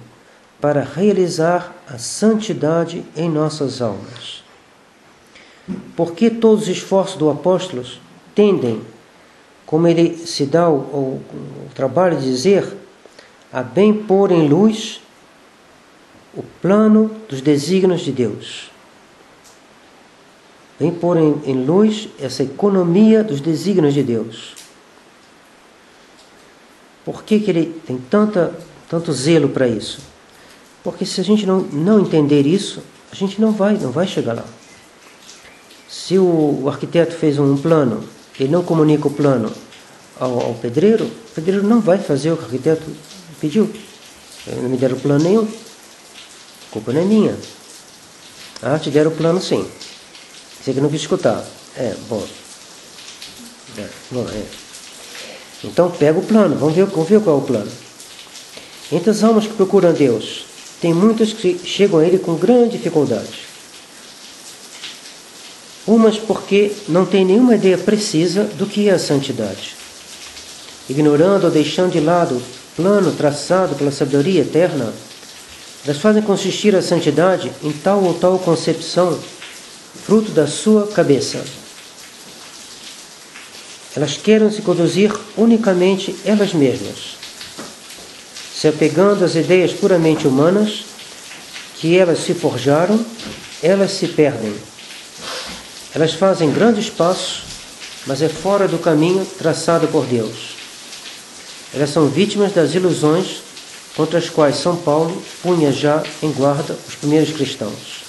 [SPEAKER 1] para realizar a santidade em nossas almas. Porque todos os esforços do apóstolo tendem, como ele se dá o trabalho de dizer, a bem pôr em luz o plano dos desígnios de Deus. Bem pôr em luz essa economia dos desígnios de Deus. Por que ele tem tanto zelo para isso? Porque se a gente não entender isso, a gente não vai chegar lá. Se o arquiteto fez um plano, ele não comunica o plano ao pedreiro, o pedreiro não vai fazer o que o arquiteto pediu. Não me deram plano nenhum. A culpa não é minha. Te deram o plano sim. Você que não quis escutar. Bom. Então pega o plano, vamos ver qual é o plano. Entre as almas que procuram Deus, tem muitas que chegam a Ele com grande dificuldade. Umas porque não têm nenhuma ideia precisa do que é a santidade. Ignorando ou deixando de lado o plano traçado pela sabedoria eterna, elas fazem consistir a santidade em tal ou tal concepção, fruto da sua cabeça. Elas querem se conduzir unicamente elas mesmas, se apegando às ideias puramente humanas que elas se forjaram, elas se perdem. Elas fazem grandes passos, mas é fora do caminho traçado por Deus. Elas são vítimas das ilusões contra as quais São Paulo punha já em guarda os primeiros cristãos.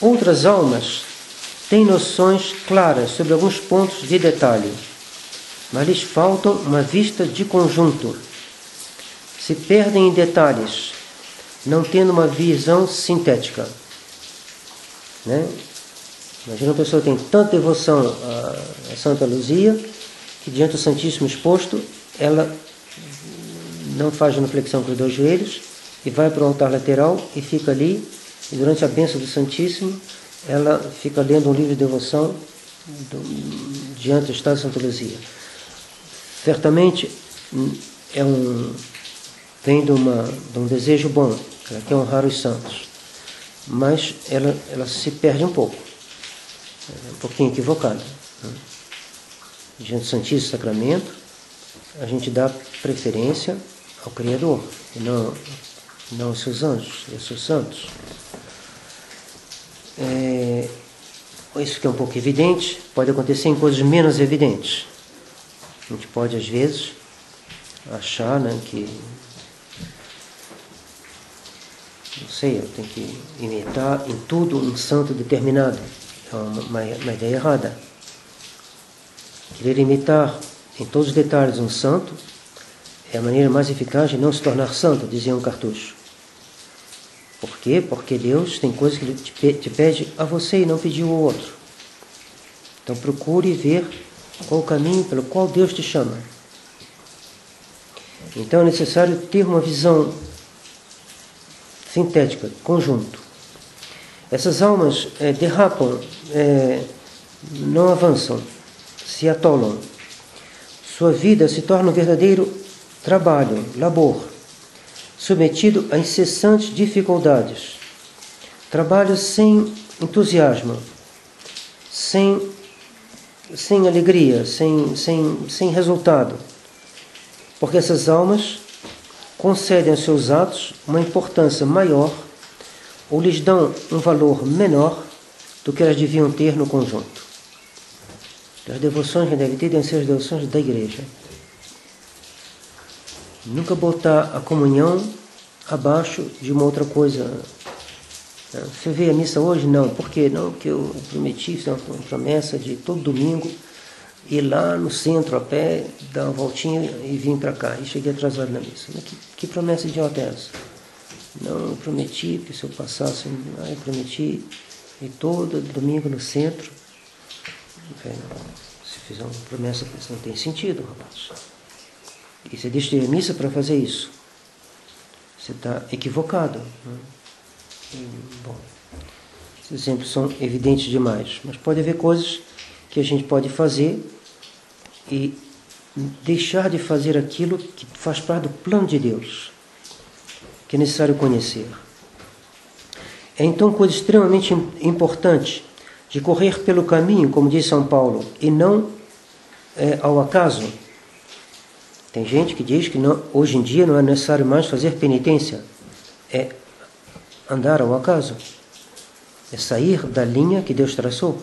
[SPEAKER 1] Outras almas têm noções claras sobre alguns pontos de detalhe, mas lhes faltam uma vista de conjunto. Se perdem em detalhes, não tendo uma visão sintética. Imagina uma pessoa que tem tanta devoção a Santa Luzia, que diante do Santíssimo exposto, ela não faz genuflexão com os dois joelhos, e vai para o altar lateral e fica ali, e durante a bênção do Santíssimo, ela fica lendo um livro de devoção diante do estado de Santa Luzia. Certamente vem de um desejo bom, ela quer honrar os santos, mas ela se perde um pouco, um pouquinho equivocada. Diante do Santíssimo Sacramento, a gente dá preferência ao Criador, e não aos seus anjos e aos seus santos. Isso que é um pouco evidente, pode acontecer em coisas menos evidentes. A gente pode, às vezes, achar que, não sei, eu tenho que imitar em tudo um santo determinado. É uma ideia errada. Querer imitar em todos os detalhes um santo é a maneira mais eficaz de não se tornar santo, dizia um cartucho. Por quê? Porque Deus tem coisas que Ele te pede a você e não pediu ao outro. Então procure ver qual o caminho pelo qual Deus te chama. Então é necessário ter uma visão sintética, conjunto. Essas almas derrapam, não avançam, se atolam. Sua vida se torna um verdadeiro trabalho, labor, submetido a incessantes dificuldades. Trabalho sem entusiasmo, sem alegria, sem resultado. Porque essas almas concedem aos seus atos uma importância maior ou lhes dão um valor menor do que elas deviam ter no conjunto. As devoções que devem ter devem ser as devoções da igreja. Nunca botar a comunhão abaixo de uma outra coisa. Você veio à missa hoje? Não. Por quê? Não, porque eu prometi, fiz uma promessa de todo domingo ir lá no centro a pé, dar uma voltinha e vim para cá. E cheguei atrasado na missa. Mas que promessa idiota é essa? Não, eu prometi que se eu passasse, eu prometi ir todo domingo no centro. Se fizer uma promessa, isso não tem sentido, rapaz. E você deixa de ir à missa para fazer isso. Você está equivocado. Bom, esses exemplos são evidentes demais. Mas pode haver coisas que a gente pode fazer e deixar de fazer aquilo que faz parte do plano de Deus. que é necessário conhecer. É então coisa extremamente importante de correr pelo caminho, como diz São Paulo, e não ao acaso. Tem gente que diz que não, hoje em dia não é necessário mais fazer penitência, é andar ao acaso, é sair da linha que Deus traçou.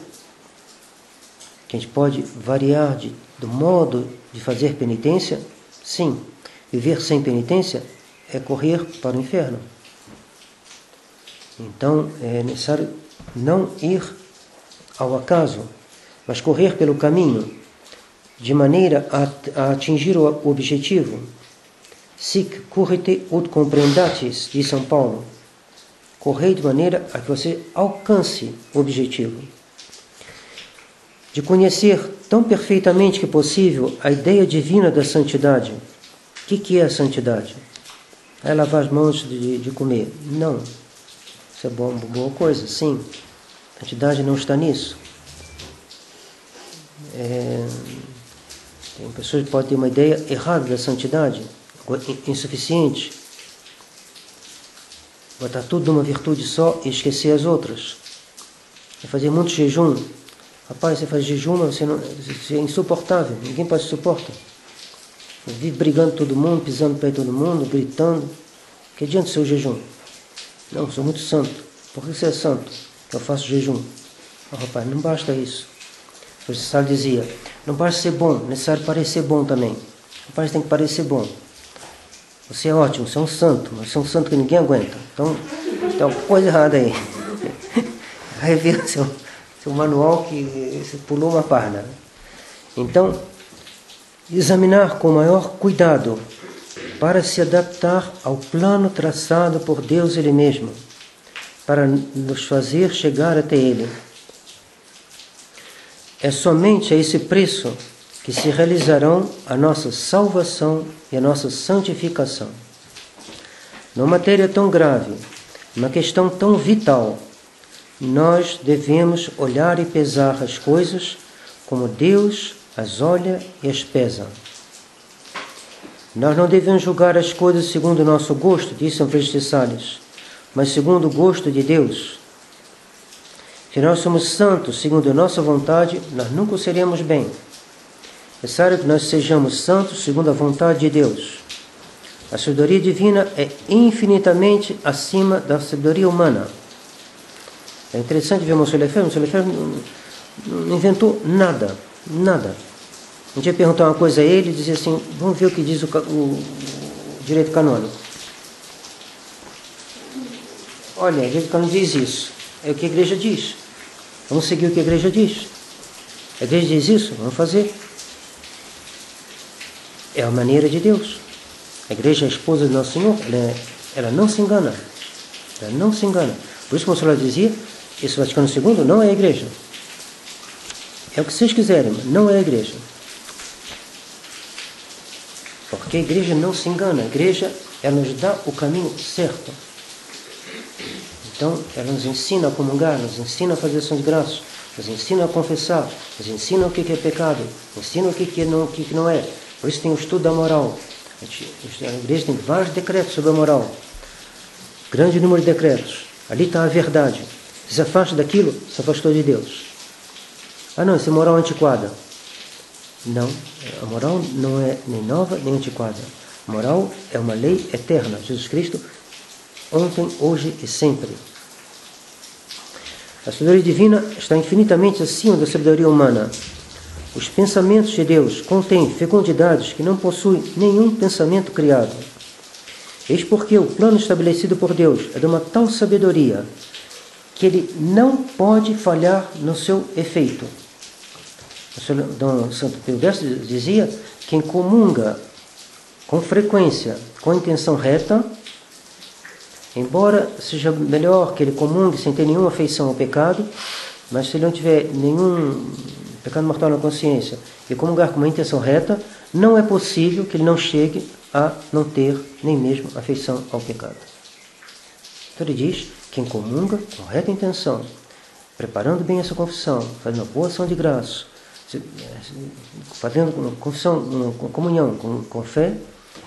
[SPEAKER 1] Que a gente pode variar do modo de fazer penitência, sim. Viver sem penitência é correr para o inferno. Então é necessário não ir ao acaso, mas correr pelo caminho, de maneira a atingir o objetivo. Sic currite ut comprendatis, diz São Paulo. Correi de maneira a que você alcance o objetivo. De conhecer tão perfeitamente que possível a ideia divina da santidade. O que é a santidade? É lavar as mãos de comer? Não. Isso é boa coisa, sim. A santidade não está nisso. Tem pessoas que podem ter uma ideia errada da santidade, insuficiente. Botar tudo numa virtude só e esquecer as outras. E fazer muito jejum. Rapaz, você faz jejum, mas você é insuportável. Ninguém pode suportar. Você vive brigando todo mundo, pisando no pé de todo mundo, gritando. Que adianta o seu jejum? Não, eu sou muito santo. Por que você é santo? Eu faço jejum. Oh, rapaz, não basta isso. O Sal dizia, não basta ser bom, é necessário parecer bom também. Rapaz, tem que parecer bom. Você é ótimo, você é um santo, mas você é um santo que ninguém aguenta. Então, tem alguma coisa errada aí. Aí vira seu manual que você pulou uma página. Então, examinar com maior cuidado para se adaptar ao plano traçado por Deus Ele mesmo, para nos fazer chegar até Ele. É somente a esse preço que se realizarão a nossa salvação e a nossa santificação. Numa matéria tão grave, uma questão tão vital, nós devemos olhar e pesar as coisas como Deus as olha e as pesa. Nós não devemos julgar as coisas segundo o nosso gosto, diz São Francisco de Sales, mas segundo o gosto de Deus. Se nós somos santos segundo a nossa vontade, nós nunca seremos bem. É necessário que nós sejamos santos segundo a vontade de Deus. A sabedoria divina é infinitamente acima da sabedoria humana. É interessante ver Monsieur Lefebvre. Monsieur Lefebvre não inventou nada. A gente ia perguntar uma coisa a ele e dizia assim, vamos ver o que diz o direito canônico. Olha, o direito canônico diz isso. É o que a igreja diz. Vamos seguir o que a igreja diz. A igreja diz isso, vamos fazer. É a maneira de Deus. A igreja é a esposa do nosso Senhor. Ela não se engana. Ela não se engana. Por isso que o Senhor dizia, esse Vaticano II não é a igreja. É o que vocês quiserem, mas não é a igreja. Porque a igreja não se engana. A igreja, ela nos dá o caminho certo. Então, ela nos ensina a comungar, nos ensina a fazer ação de graças, nos ensina a confessar, nos ensina o que é pecado, nos ensina o que não é. Por isso tem o estudo da moral. A igreja tem vários decretos sobre a moral. Grande número de decretos. Ali está a verdade. Se se afasta daquilo, se afastou de Deus. Ah não, isso é moral antiquada. Não, a moral não é nem nova nem antiquada. A moral é uma lei eterna. Jesus Cristo, ontem, hoje e sempre. A sabedoria divina está infinitamente acima da sabedoria humana. Os pensamentos de Deus contêm fecundidades que não possuem nenhum pensamento criado. Eis porque o plano estabelecido por Deus é de uma tal sabedoria que ele não pode falhar no seu efeito. Dom Santo Pio X dizia: quem comunga com frequência, com intenção reta, embora seja melhor que ele comungue sem ter nenhuma afeição ao pecado, mas se ele não tiver nenhum pecado mortal na consciência e comungar com uma intenção reta, não é possível que ele não chegue a não ter nem mesmo afeição ao pecado. Então ele diz: quem comunga com reta intenção, preparando bem essa confissão, fazendo uma boa ação de graça, fazendo uma confissão, uma comunhão com fé,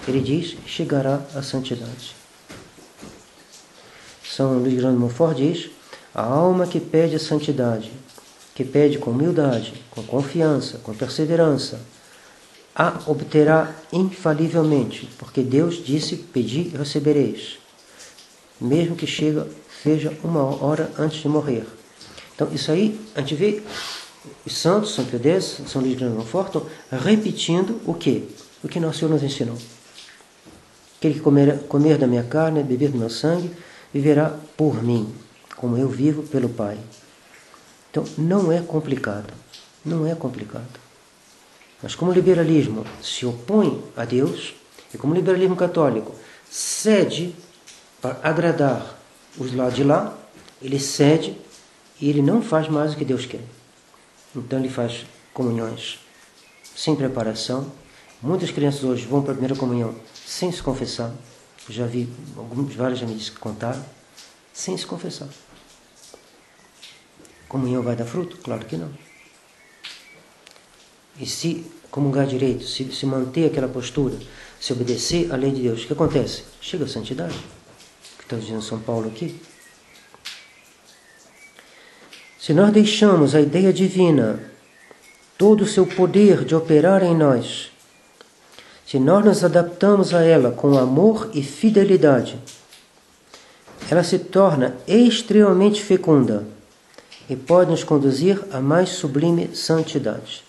[SPEAKER 1] ele diz, chegará à santidade. São Luís Grande Montfort diz: a alma que pede a santidade, que pede com humildade, com confiança, com perseverança, a obterá infalivelmente, porque Deus disse: pedi e recebereis, mesmo que seja 1 hora antes de morrer. Então, isso aí, a gente vê os santos, São Pio X, São Luís Grande Montfort, repetindo o quê? O que nosso Senhor nos ensinou. Aquele que comer da minha carne, beber do meu sangue, viverá por mim, como eu vivo pelo Pai. Então, não é complicado. Não é complicado. Mas como o liberalismo se opõe a Deus, e como o liberalismo católico cede para agradar os lá de lá, ele cede e ele não faz mais o que Deus quer. Então ele faz comunhões sem preparação. Muitas crianças hoje vão para a primeira comunhão sem se confessar. Eu já vi, vários já me disse que contaram, sem se confessar. Comunhão vai dar fruto? Claro que não. E se comungar direito, se manter aquela postura, se obedecer à lei de Deus, o que acontece? Chega a santidade. O que está dizendo São Paulo aqui. Se nós deixamos a ideia divina, todo o seu poder de operar em nós, se nós nos adaptamos a ela com amor e fidelidade, ela se torna extremamente fecunda e pode nos conduzir à mais sublime santidade.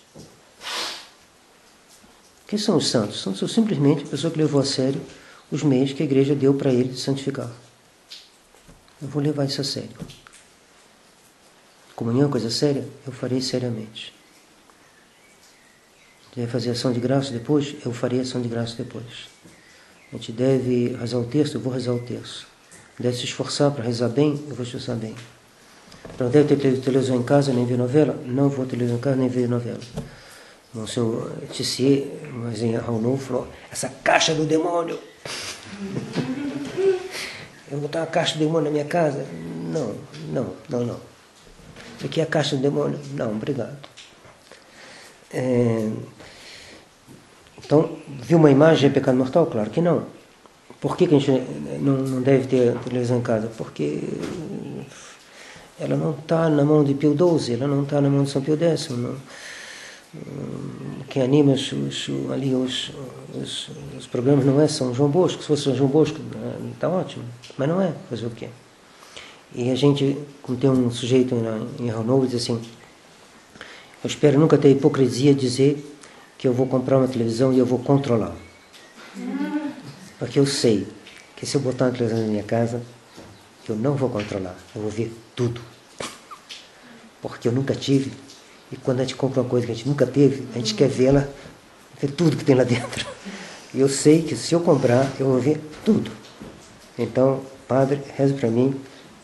[SPEAKER 1] Quem são os santos? São simplesmente a pessoa que levou a sério os meios que a igreja deu para ele de santificar. Eu vou levar isso a sério. Comunhão é coisa séria? Eu farei seriamente. Deve fazer ação de graça depois? Eu farei ação de graça depois. A gente deve rezar o terço? Eu vou rezar o terço. Deve se esforçar para rezar bem? Eu vou esforçar bem. Não deve ter televisão em casa nem ver novela? Não vou ter televisão em casa nem ver novela. O seu Tissier, mas em Raul falou: essa caixa do demônio. Eu vou botar uma caixa do demônio na minha casa? Não. Isso aqui é a caixa do demônio? Não, obrigado. Então, viu uma imagem é pecado mortal? Claro que não. Por que a gente não deve ter televisão em casa? Porque ela não está na mão de Pio XII, ela não está na mão de São Pio X. Quem anima os programas não é São João Bosco. Se fosse São João Bosco, está ótimo. Mas não é. Fazer o quê? E a gente, como tem um sujeito em Renault, diz assim: eu espero nunca ter a hipocrisia de dizer que eu vou comprar uma televisão e eu vou controlar. Porque eu sei que se eu botar uma televisão na minha casa, eu não vou controlar. Eu vou ver tudo. Porque eu nunca tive. E quando a gente compra uma coisa que a gente nunca teve, a gente quer ver tudo que tem lá dentro. E eu sei que se eu comprar, eu vou ver tudo. Então, Padre, reza para mim,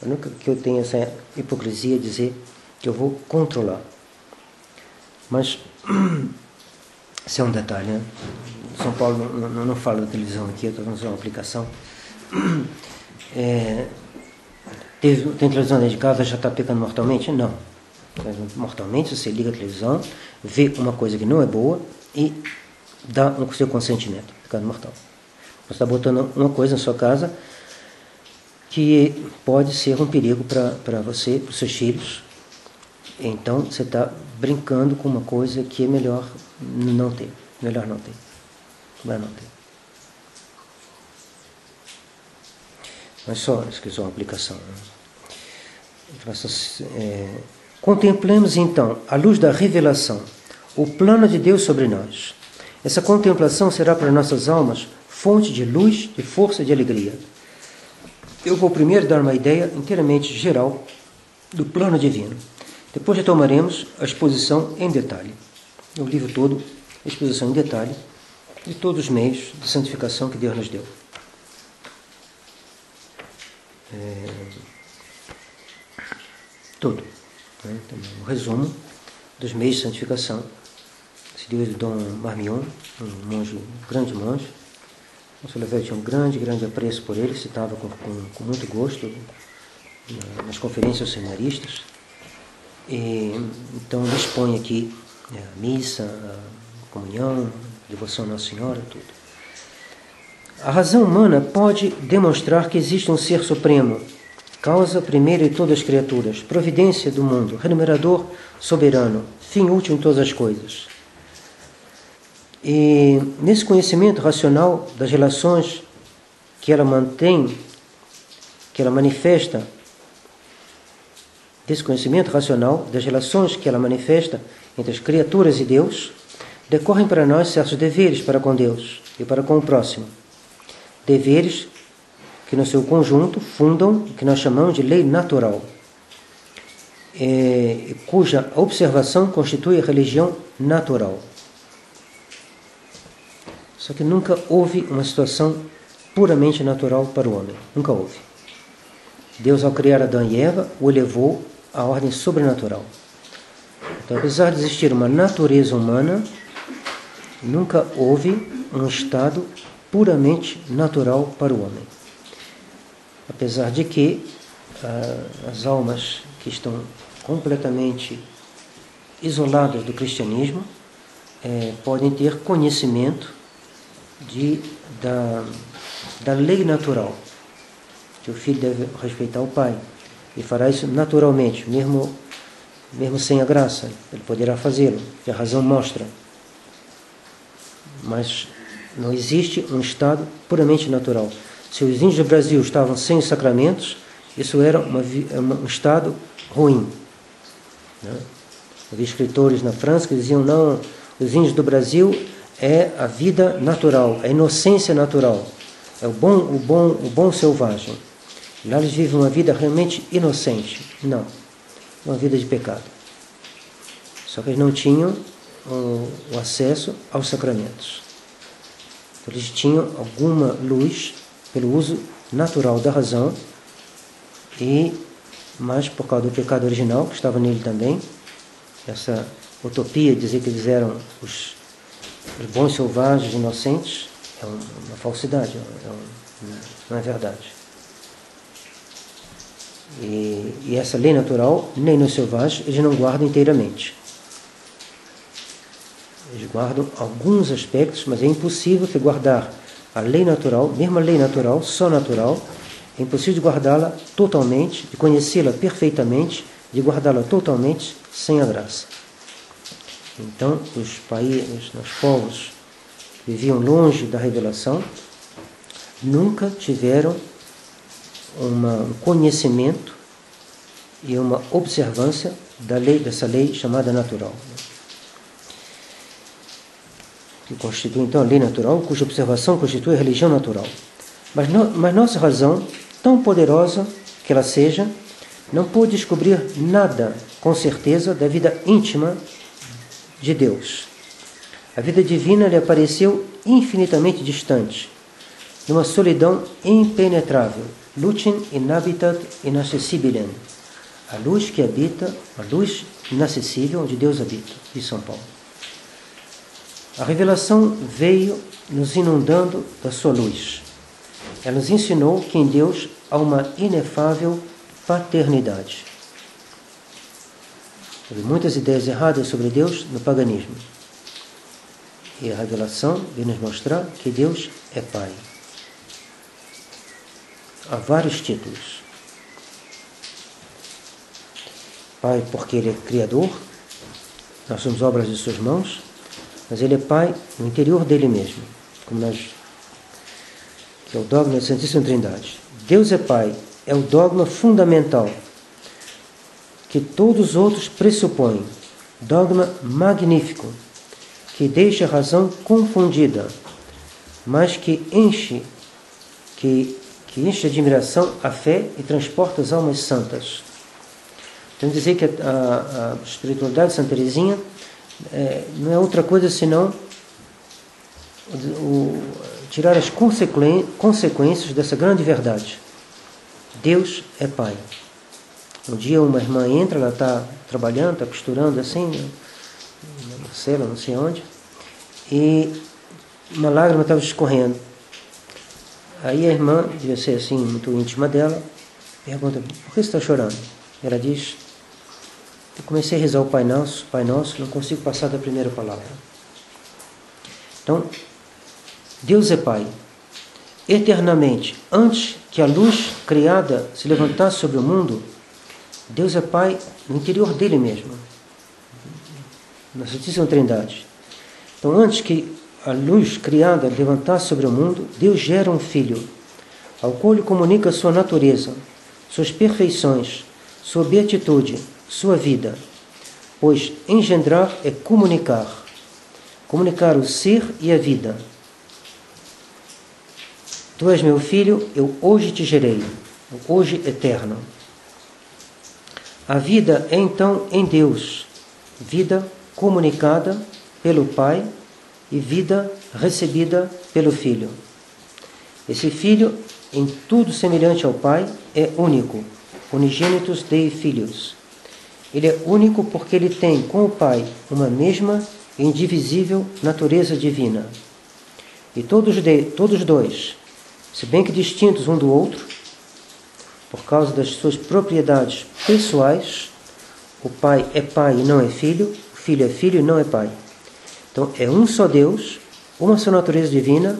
[SPEAKER 1] nunca que eu tenha essa hipocrisia de dizer que eu vou controlar. Mas, isso é um detalhe, né? São Paulo não fala da televisão aqui, eu estou fazendo uma aplicação. Tem televisão dentro de casa, já está pecando mortalmente? Não. Mortalmente, você liga a televisão, vê uma coisa que não é boa e dá o seu consentimento. Pecado mortal. Você está botando uma coisa na sua casa que pode ser um perigo para você, para os seus filhos. Então, você está brincando com uma coisa que é melhor não ter. Melhor não ter. Mas só, isso que é só uma aplicação. Contemplemos então, à luz da revelação, o plano de Deus sobre nós. Essa contemplação será para nossas almas fonte de luz, de força e de alegria. Eu vou primeiro dar uma ideia inteiramente geral do plano divino. Depois retomaremos a exposição em detalhe. O livro todo, a exposição em detalhe de todos os meios de santificação que Deus nos deu. Tudo. Então, um resumo dos meios de santificação. Esse livro de Dom Marmion, um monge, um grande monge. O Sr. Lefebvre tinha um grande apreço por ele, citava com muito gosto nas conferências aos seminaristas. Então ele expõe aqui a missa, a comunhão, a devoção à Nossa Senhora, tudo. A razão humana pode demonstrar que existe um ser supremo, causa primeira de todas as criaturas, providência do mundo, renumerador soberano, fim último de todas as coisas. E nesse conhecimento racional das relações que ela mantém, que ela manifesta, desse conhecimento racional das relações que ela manifesta entre as criaturas e Deus, decorrem para nós certos deveres para com Deus e para com o próximo. Deveres que no seu conjunto fundam o que nós chamamos de lei natural, cuja observação constitui a religião natural. Só que nunca houve uma situação puramente natural para o homem. Nunca houve. Deus, ao criar Adão e Eva, o elevou à ordem sobrenatural. Então, apesar de existir uma natureza humana, nunca houve um estado puramente natural para o homem. Apesar de que as almas que estão completamente isoladas do cristianismo podem ter conhecimento da lei natural, que o filho deve respeitar o pai, e fará isso naturalmente, mesmo sem a graça, ele poderá fazê-lo, que a razão mostra. Mas não existe um estado puramente natural. Se os índios do Brasil estavam sem os sacramentos, isso era um estado ruim. Né? Havia escritores na França que diziam, não, os índios do Brasil é a vida natural, a inocência natural, é o bom selvagem. Lá eles vivem uma vida realmente inocente. Não, uma vida de pecado. Só que eles não tinham o acesso aos sacramentos. Então, eles tinham alguma luz pelo uso natural da razão, mas por causa do pecado original, que estava nele também, essa utopia de dizer que eles eram os bons selvagens inocentes, é uma falsidade, não é verdade. E essa lei natural, nem nos selvagens, eles não guardam inteiramente. Eles guardam alguns aspectos, mas é impossível que guardar a lei natural, mesmo a lei natural, só natural, é impossível de guardá-la totalmente, de conhecê-la perfeitamente, de guardá-la totalmente sem a graça. Então, os povos que viviam longe da revelação nunca tiveram um conhecimento e uma observância dessa lei chamada natural, que constitui então a lei natural, cuja observação constitui a religião natural. Mas nossa razão, tão poderosa que ela seja, não pôde descobrir nada com certeza da vida íntima de Deus. A vida divina lhe apareceu infinitamente distante, numa solidão impenetrável, lucem inhabitat inaccessibilem, a luz que habita, a luz inacessível onde Deus habita, de São Paulo. A revelação veio nos inundando da sua luz. Ela nos ensinou que em Deus há uma inefável paternidade. Houve muitas ideias erradas sobre Deus no paganismo. E a revelação veio nos mostrar que Deus é Pai. Há vários títulos. Pai porque Ele é Criador, nós somos obras de Suas mãos, mas Ele é Pai no interior dEle mesmo, que é o dogma da Santíssima Trindade. Deus é Pai, é o dogma fundamental que todos os outros pressupõem, dogma magnífico, que deixa a razão confundida, mas que enche de admiração a fé e transporta as almas santas. Então dizer que a espiritualidade de Santa Teresinha não é outra coisa senão tirar as consequências dessa grande verdade. Deus é Pai. Um dia uma irmã entra, ela está trabalhando, está costurando assim, na cela, não sei onde, e uma lágrima estava escorrendo. Aí a irmã, devia ser assim, muito íntima dela, pergunta, por que você está chorando? Ela diz, eu comecei a rezar o Pai Nosso, não consigo passar da primeira palavra. Então, Deus é Pai. eternamente, antes que a luz criada se levantasse sobre o mundo, Deus é Pai no interior dele mesmo, na Santíssima Trindade. Então, antes que a luz criada levantasse sobre o mundo, Deus gera um Filho, ao qual lhe comunica sua natureza, suas perfeições, sua beatitude, sua vida. Pois engendrar é comunicar o ser e a vida. Tu és meu filho, eu hoje te gerei, hoje eterno. A vida é então em Deus, vida comunicada pelo Pai e vida recebida pelo Filho. Esse Filho, em tudo semelhante ao Pai, é único, unigênitus Dei Filius. Ele é único porque ele tem com o Pai uma mesma e indivisível natureza divina. E todos dois, se bem que distintos um do outro, por causa das suas propriedades pessoais, o Pai é Pai e não é Filho, o Filho é Filho e não é Pai. Então é um só Deus, uma só natureza divina,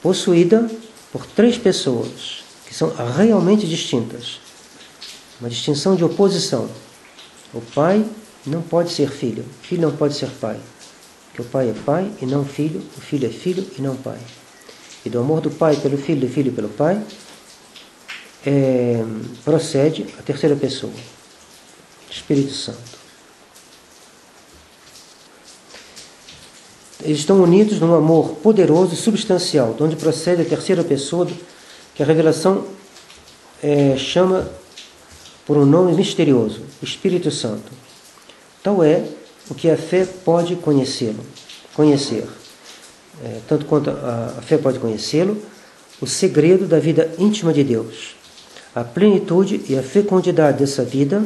[SPEAKER 1] possuída por três pessoas, que são realmente distintas. Uma distinção de oposição. O Pai não pode ser Filho, o Filho não pode ser Pai. Porque o Pai é Pai e não Filho, o Filho é Filho e não Pai. E do amor do Pai pelo Filho, do Filho pelo Pai, procede a terceira pessoa, Espírito Santo. Eles estão unidos num amor poderoso e substancial, de onde procede a terceira pessoa, que a revelação chama por um nome misterioso, Espírito Santo. Tal é o que a fé pode conhecer. Tanto quanto a fé pode conhecê-lo, o segredo da vida íntima de Deus. A plenitude e a fecundidade dessa vida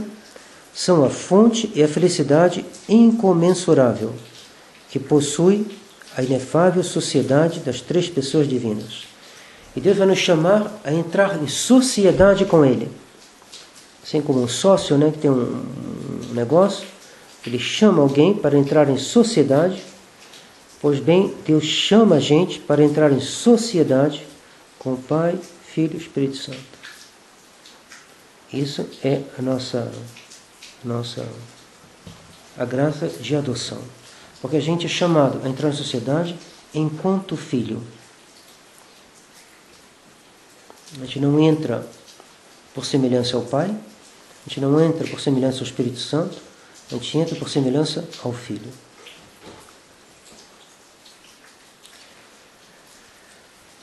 [SPEAKER 1] são a fonte e a felicidade incomensurável que possui a inefável sociedade das três pessoas divinas. E Deus vai nos chamar a entrar em sociedade com Ele. Assim como um sócio, que tem um negócio, ele chama alguém para entrar em sociedade. Pois bem, Deus chama a gente para entrar em sociedade com o Pai, Filho e Espírito Santo. Isso é a graça de adoção. Porque a gente é chamado a entrar na sociedade enquanto filho. A gente não entra por semelhança ao Pai, a gente não entra por semelhança ao Espírito Santo, a gente entra por semelhança ao Filho.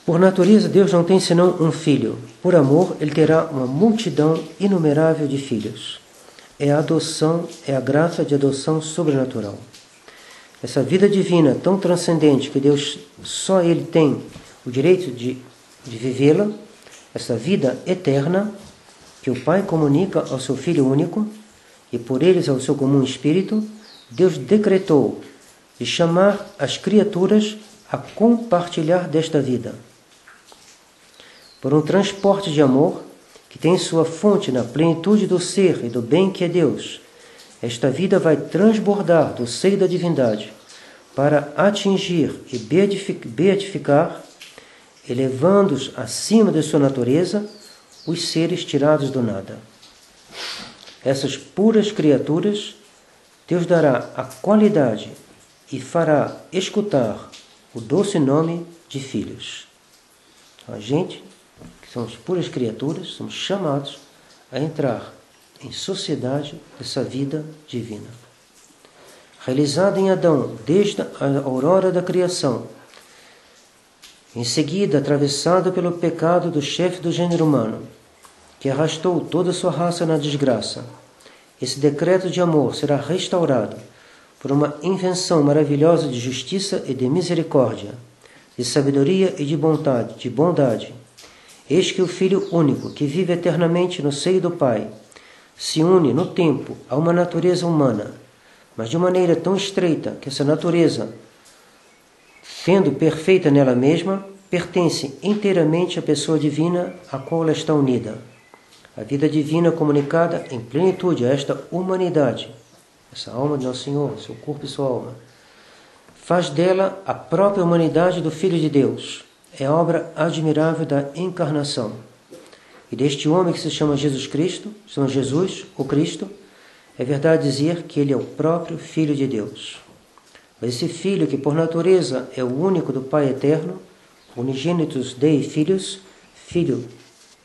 [SPEAKER 1] Por natureza, Deus não tem senão um filho. Por amor, Ele terá uma multidão inumerável de filhos. É a adoção, é a graça de adoção sobrenatural. Essa vida divina tão transcendente que Deus, só Ele tem o direito de vivê-la, essa vida eterna que o Pai comunica ao seu Filho único e por eles ao seu comum Espírito, Deus decretou de chamar as criaturas a compartilhar desta vida. Por um transporte de amor que tem sua fonte na plenitude do ser e do bem que é Deus, esta vida vai transbordar do seio da divindade para atingir e beatificar, elevando-os acima de sua natureza, os seres tirados do nada. Essas puras criaturas, Deus dará a qualidade e fará escutar o doce nome de filhos. A gente, que somos puras criaturas, somos chamados a entrar em sociedade dessa vida divina. Realizada em Adão desde a aurora da criação, em seguida atravessada pelo pecado do chefe do gênero humano, que arrastou toda a sua raça na desgraça, esse decreto de amor será restaurado por uma invenção maravilhosa de justiça e de misericórdia, de sabedoria e de bondade. Eis que o Filho único, que vive eternamente no seio do Pai, se une no tempo a uma natureza humana, mas de maneira tão estreita que essa natureza, sendo perfeita nela mesma, pertence inteiramente à pessoa divina a qual ela está unida. A vida divina comunicada em plenitude a esta humanidade, essa alma de Nosso Senhor, seu corpo e sua alma, faz dela a própria humanidade do Filho de Deus. é a obra admirável da encarnação. E deste homem que se chama Jesus Cristo, chama Jesus, o Cristo, é verdade dizer que ele é o próprio Filho de Deus. Mas esse Filho, que por natureza é o único do Pai eterno, unigênitus Dei Filhos, Filho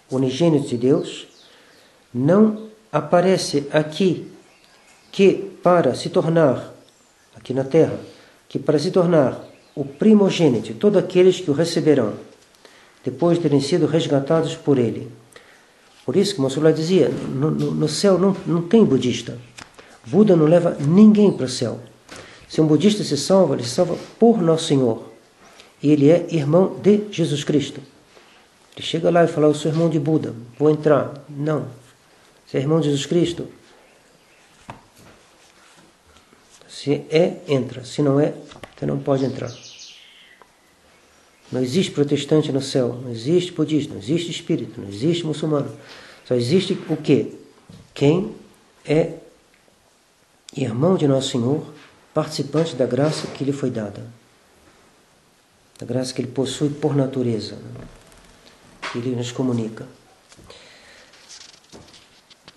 [SPEAKER 1] unigênito de Deus, não aparece aqui que para se tornar, aqui na terra, que para se tornar o primogênito de todos aqueles que o receberão, depois de terem sido resgatados por ele. Por isso que o Monsenhor dizia, no céu não tem budista. Buda não leva ninguém para o céu. Se um budista se salva, ele se salva por Nosso Senhor. E ele é irmão de Jesus Cristo. Ele chega lá e fala, eu sou irmão de Buda, vou entrar. Não. Você é irmão de Jesus Cristo? Se é, entra. Se não é, você não pode entrar. Não existe protestante no céu, não existe budista, não existe espírito, não existe muçulmano. Só existe o quê? Quem é irmão de Nosso Senhor, participante da graça que lhe foi dada. Da graça que ele possui por natureza, que ele nos comunica.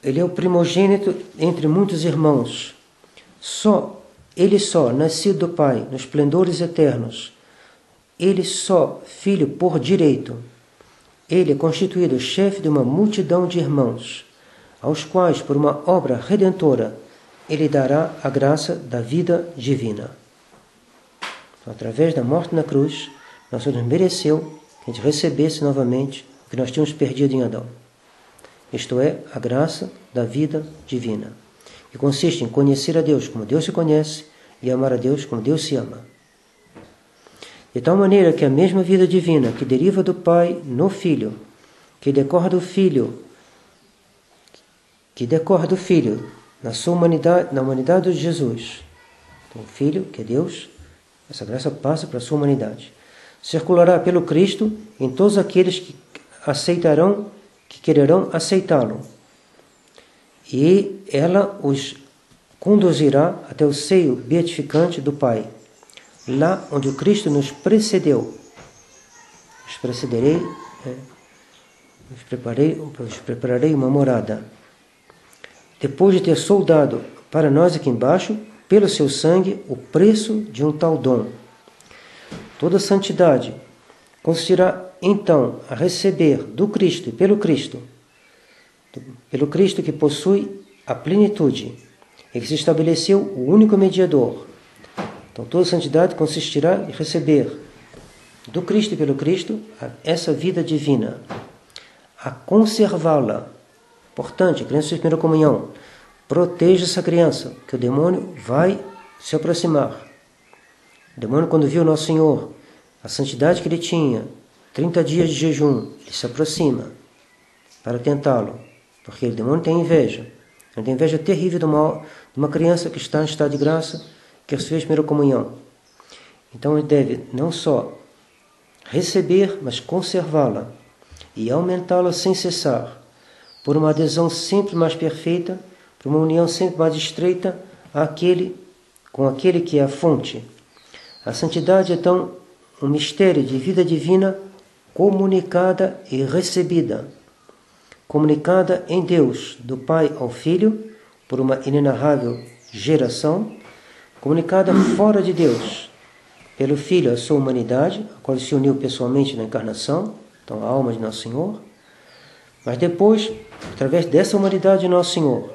[SPEAKER 1] Ele é o primogênito entre muitos irmãos. Ele só, nascido do Pai, nos esplendores eternos, ele só, filho por direito. Ele é constituído chefe de uma multidão de irmãos, aos quais, por uma obra redentora, ele dará a graça da vida divina. Então, através da morte na cruz, Nosso Senhor mereceu que a gente recebesse novamente o que nós tínhamos perdido em Adão. Isto é, a graça da vida divina, que consiste em conhecer a Deus como Deus se conhece e amar a Deus como Deus se ama. De tal maneira que a mesma vida divina que deriva do Pai no Filho, que decorre do Filho na sua humanidade, na humanidade de Jesus. Então, o Filho, que é Deus, essa graça passa para a sua humanidade. Circulará pelo Cristo em todos aqueles que aceitarão, que quererão aceitá-lo. E ela os conduzirá até o seio beatificante do Pai, lá onde o Cristo nos precedeu. Os precederei, os prepararei uma morada. Depois de ter soldado para nós aqui embaixo, pelo seu sangue, o preço de um tal dom. Toda santidade consistirá então a receber do Cristo e pelo Cristo que possui a plenitude e que se estabeleceu o único mediador. Então toda santidade consistirá em receber do Cristo e pelo Cristo essa vida divina, a conservá-la. Importante, a criança de primeira comunhão, proteja essa criança, que o demônio vai se aproximar. O demônio, quando viu Nosso Senhor, a santidade que ele tinha, 30 dias de jejum, ele se aproxima para tentá-lo, porque o demônio tem inveja. Ele tem inveja terrível de uma criança que está em estado de graça, que recebeu a primeira comunhão. Então ele deve não só receber, mas conservá-la e aumentá-la sem cessar, por uma adesão sempre mais perfeita, por uma união sempre mais estreita com aquele que é a fonte. A santidade é então um mistério de vida divina comunicada e recebida. Comunicada em Deus, do Pai ao Filho, por uma inenarrável geração, comunicada fora de Deus, pelo Filho à sua humanidade, a qual se uniu pessoalmente na encarnação, então a alma de Nosso Senhor, mas depois, através dessa humanidade de Nosso Senhor,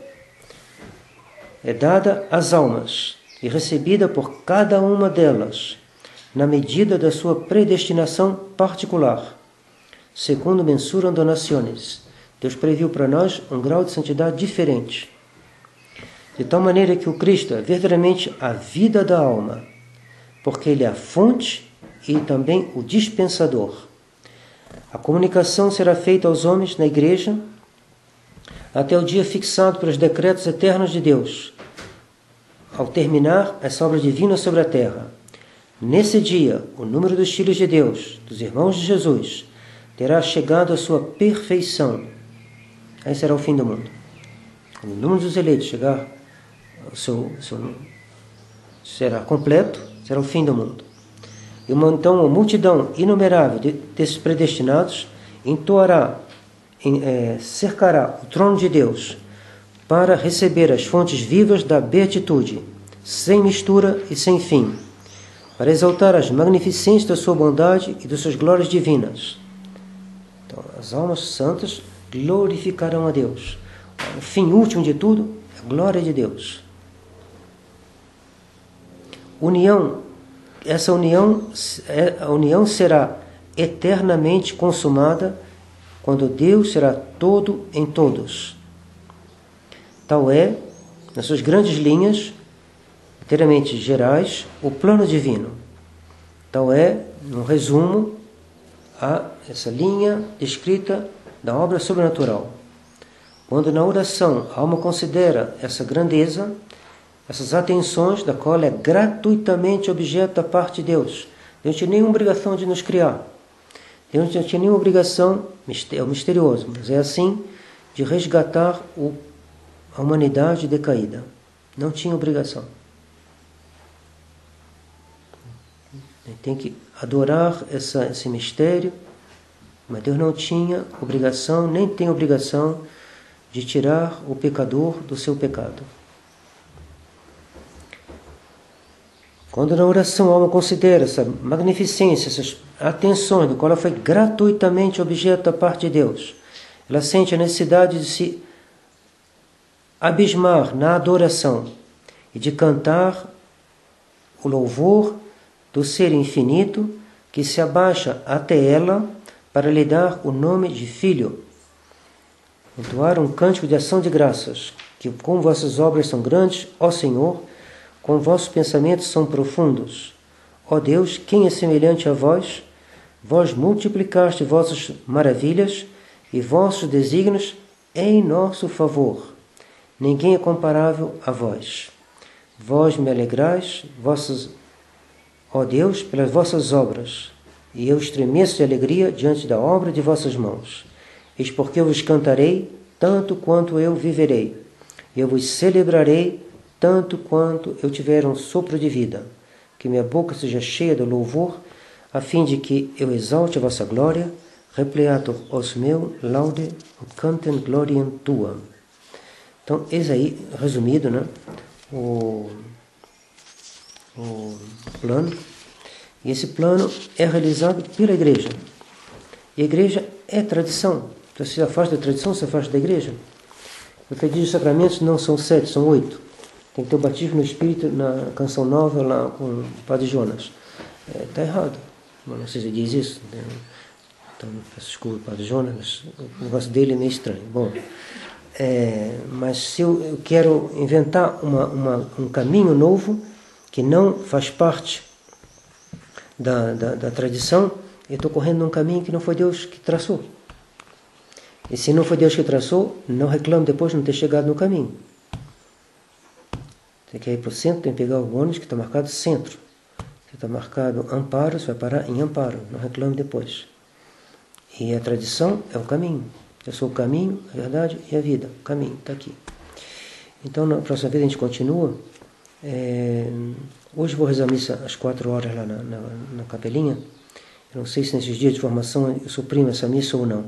[SPEAKER 1] é dada às almas e recebida por cada uma delas, na medida da sua predestinação particular, segundo mensuram donaciones. Deus previu para nós um grau de santidade diferente, de tal maneira que o Cristo é verdadeiramente a vida da alma, porque Ele é a fonte e também o dispensador. A comunicação será feita aos homens na igreja até o dia fixado pelos decretos eternos de Deus, ao terminar essa obra divina sobre a terra. Nesse dia, o número dos filhos de Deus, dos irmãos de Jesus, terá chegado à sua perfeição. Aí será o fim do mundo. Quando o número dos eleitos chegar será completo, será o fim do mundo. E então uma multidão inumerável desses predestinados cercará o trono de Deus para receber as fontes vivas da beatitude, sem mistura e sem fim, para exaltar as magnificências da sua bondade e das suas glórias divinas. Então, as almas santas glorificarão a Deus. O fim último de tudo é a glória de Deus. Essa união será eternamente consumada quando Deus será todo em todos. Tal é, nas suas grandes linhas, inteiramente gerais, o plano divino. Tal é, num resumo, essa linha descrita da obra sobrenatural. Quando na oração a alma considera essa grandeza, essas atenções da qual é gratuitamente objeto da parte de Deus. Deus não tinha nenhuma obrigação de nos criar. Deus não tinha nenhuma obrigação, é o misterioso, mas é assim, de resgatar a humanidade decaída. Não tinha obrigação. Tem que adorar esse mistério, mas Deus não tinha obrigação, nem tem obrigação de tirar o pecador do seu pecado. Quando na oração a alma considera essa magnificência, essas atenções, do qual ela foi gratuitamente objeto da parte de Deus, ela sente a necessidade de se abismar na adoração e de cantar o louvor do ser infinito que se abaixa até ela para lhe dar o nome de Filho. Entoar um cântico de ação de graças, que como vossas obras são grandes, ó Senhor, como vossos pensamentos são profundos. Ó Deus, quem é semelhante a vós? Vós multiplicaste vossas maravilhas e vossos desígnios em nosso favor. Ninguém é comparável a vós. Vós me alegrais, ó Deus, pelas vossas obras, e eu estremeço de alegria diante da obra de vossas mãos. Eis porque eu vos cantarei, tanto quanto eu viverei. Eu vos celebrarei, tanto quanto eu tiver um sopro de vida. Que minha boca seja cheia de louvor, a fim de que eu exalte a vossa glória. Repleatur os meu laude cantem gloriam tua. Então, eis aí, resumido, né, o plano. E esse plano é realizado pela igreja. E a igreja é tradição. Então, se afasta da tradição, se afasta da igreja. Porque diz os sacramentos não são 7, são 8. Tem que ter o batismo no Espírito na Canção Nova lá com o Padre Jonas. Está errado. Não sei se diz isso. Então, peço desculpa, Padre Jonas, o negócio dele é meio estranho. Bom, mas se eu quero inventar um caminho novo que não faz parte da tradição, eu estou correndo num caminho que não foi Deus que traçou. E se não foi Deus que traçou, não reclamo depois de não ter chegado no caminho. Você quer ir para o centro, tem que pegar o ônibus que está marcado centro. Se está marcado Amparo, você vai parar em Amparo, não reclame depois. E a tradição é o caminho. Eu sou o caminho, a verdade e a vida. O caminho está aqui. Então, na próxima vez a gente continua. Hoje vou rezar a missa às 4 horas lá na capelinha. Eu não sei se nesses dias de formação eu suprimo essa missa ou não.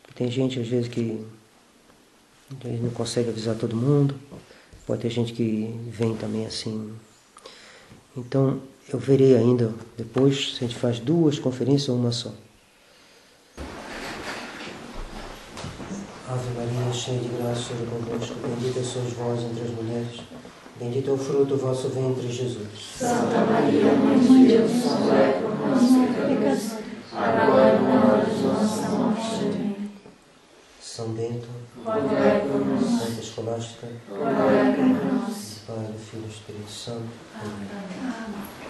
[SPEAKER 1] Porque tem gente, às vezes, que não consegue avisar todo mundo. Pode ter gente que vem também assim. Então, eu verei ainda depois se a gente faz 2 conferências ou uma só. Ave Maria, cheia de graça, o Senhor é convosco. Bendita sois vós entre as mulheres. Bendito é o fruto do vosso ventre, Jesus.
[SPEAKER 2] Santa Maria, Mãe de Deus, rogai por nós, pecadores, agora e na hora de nossa morte. Amém.
[SPEAKER 1] São Bento,
[SPEAKER 2] rogai por nós.
[SPEAKER 1] Santa Escolástica,
[SPEAKER 2] rogai por nós.
[SPEAKER 1] Pai, Filho e Espírito Santo. Amém.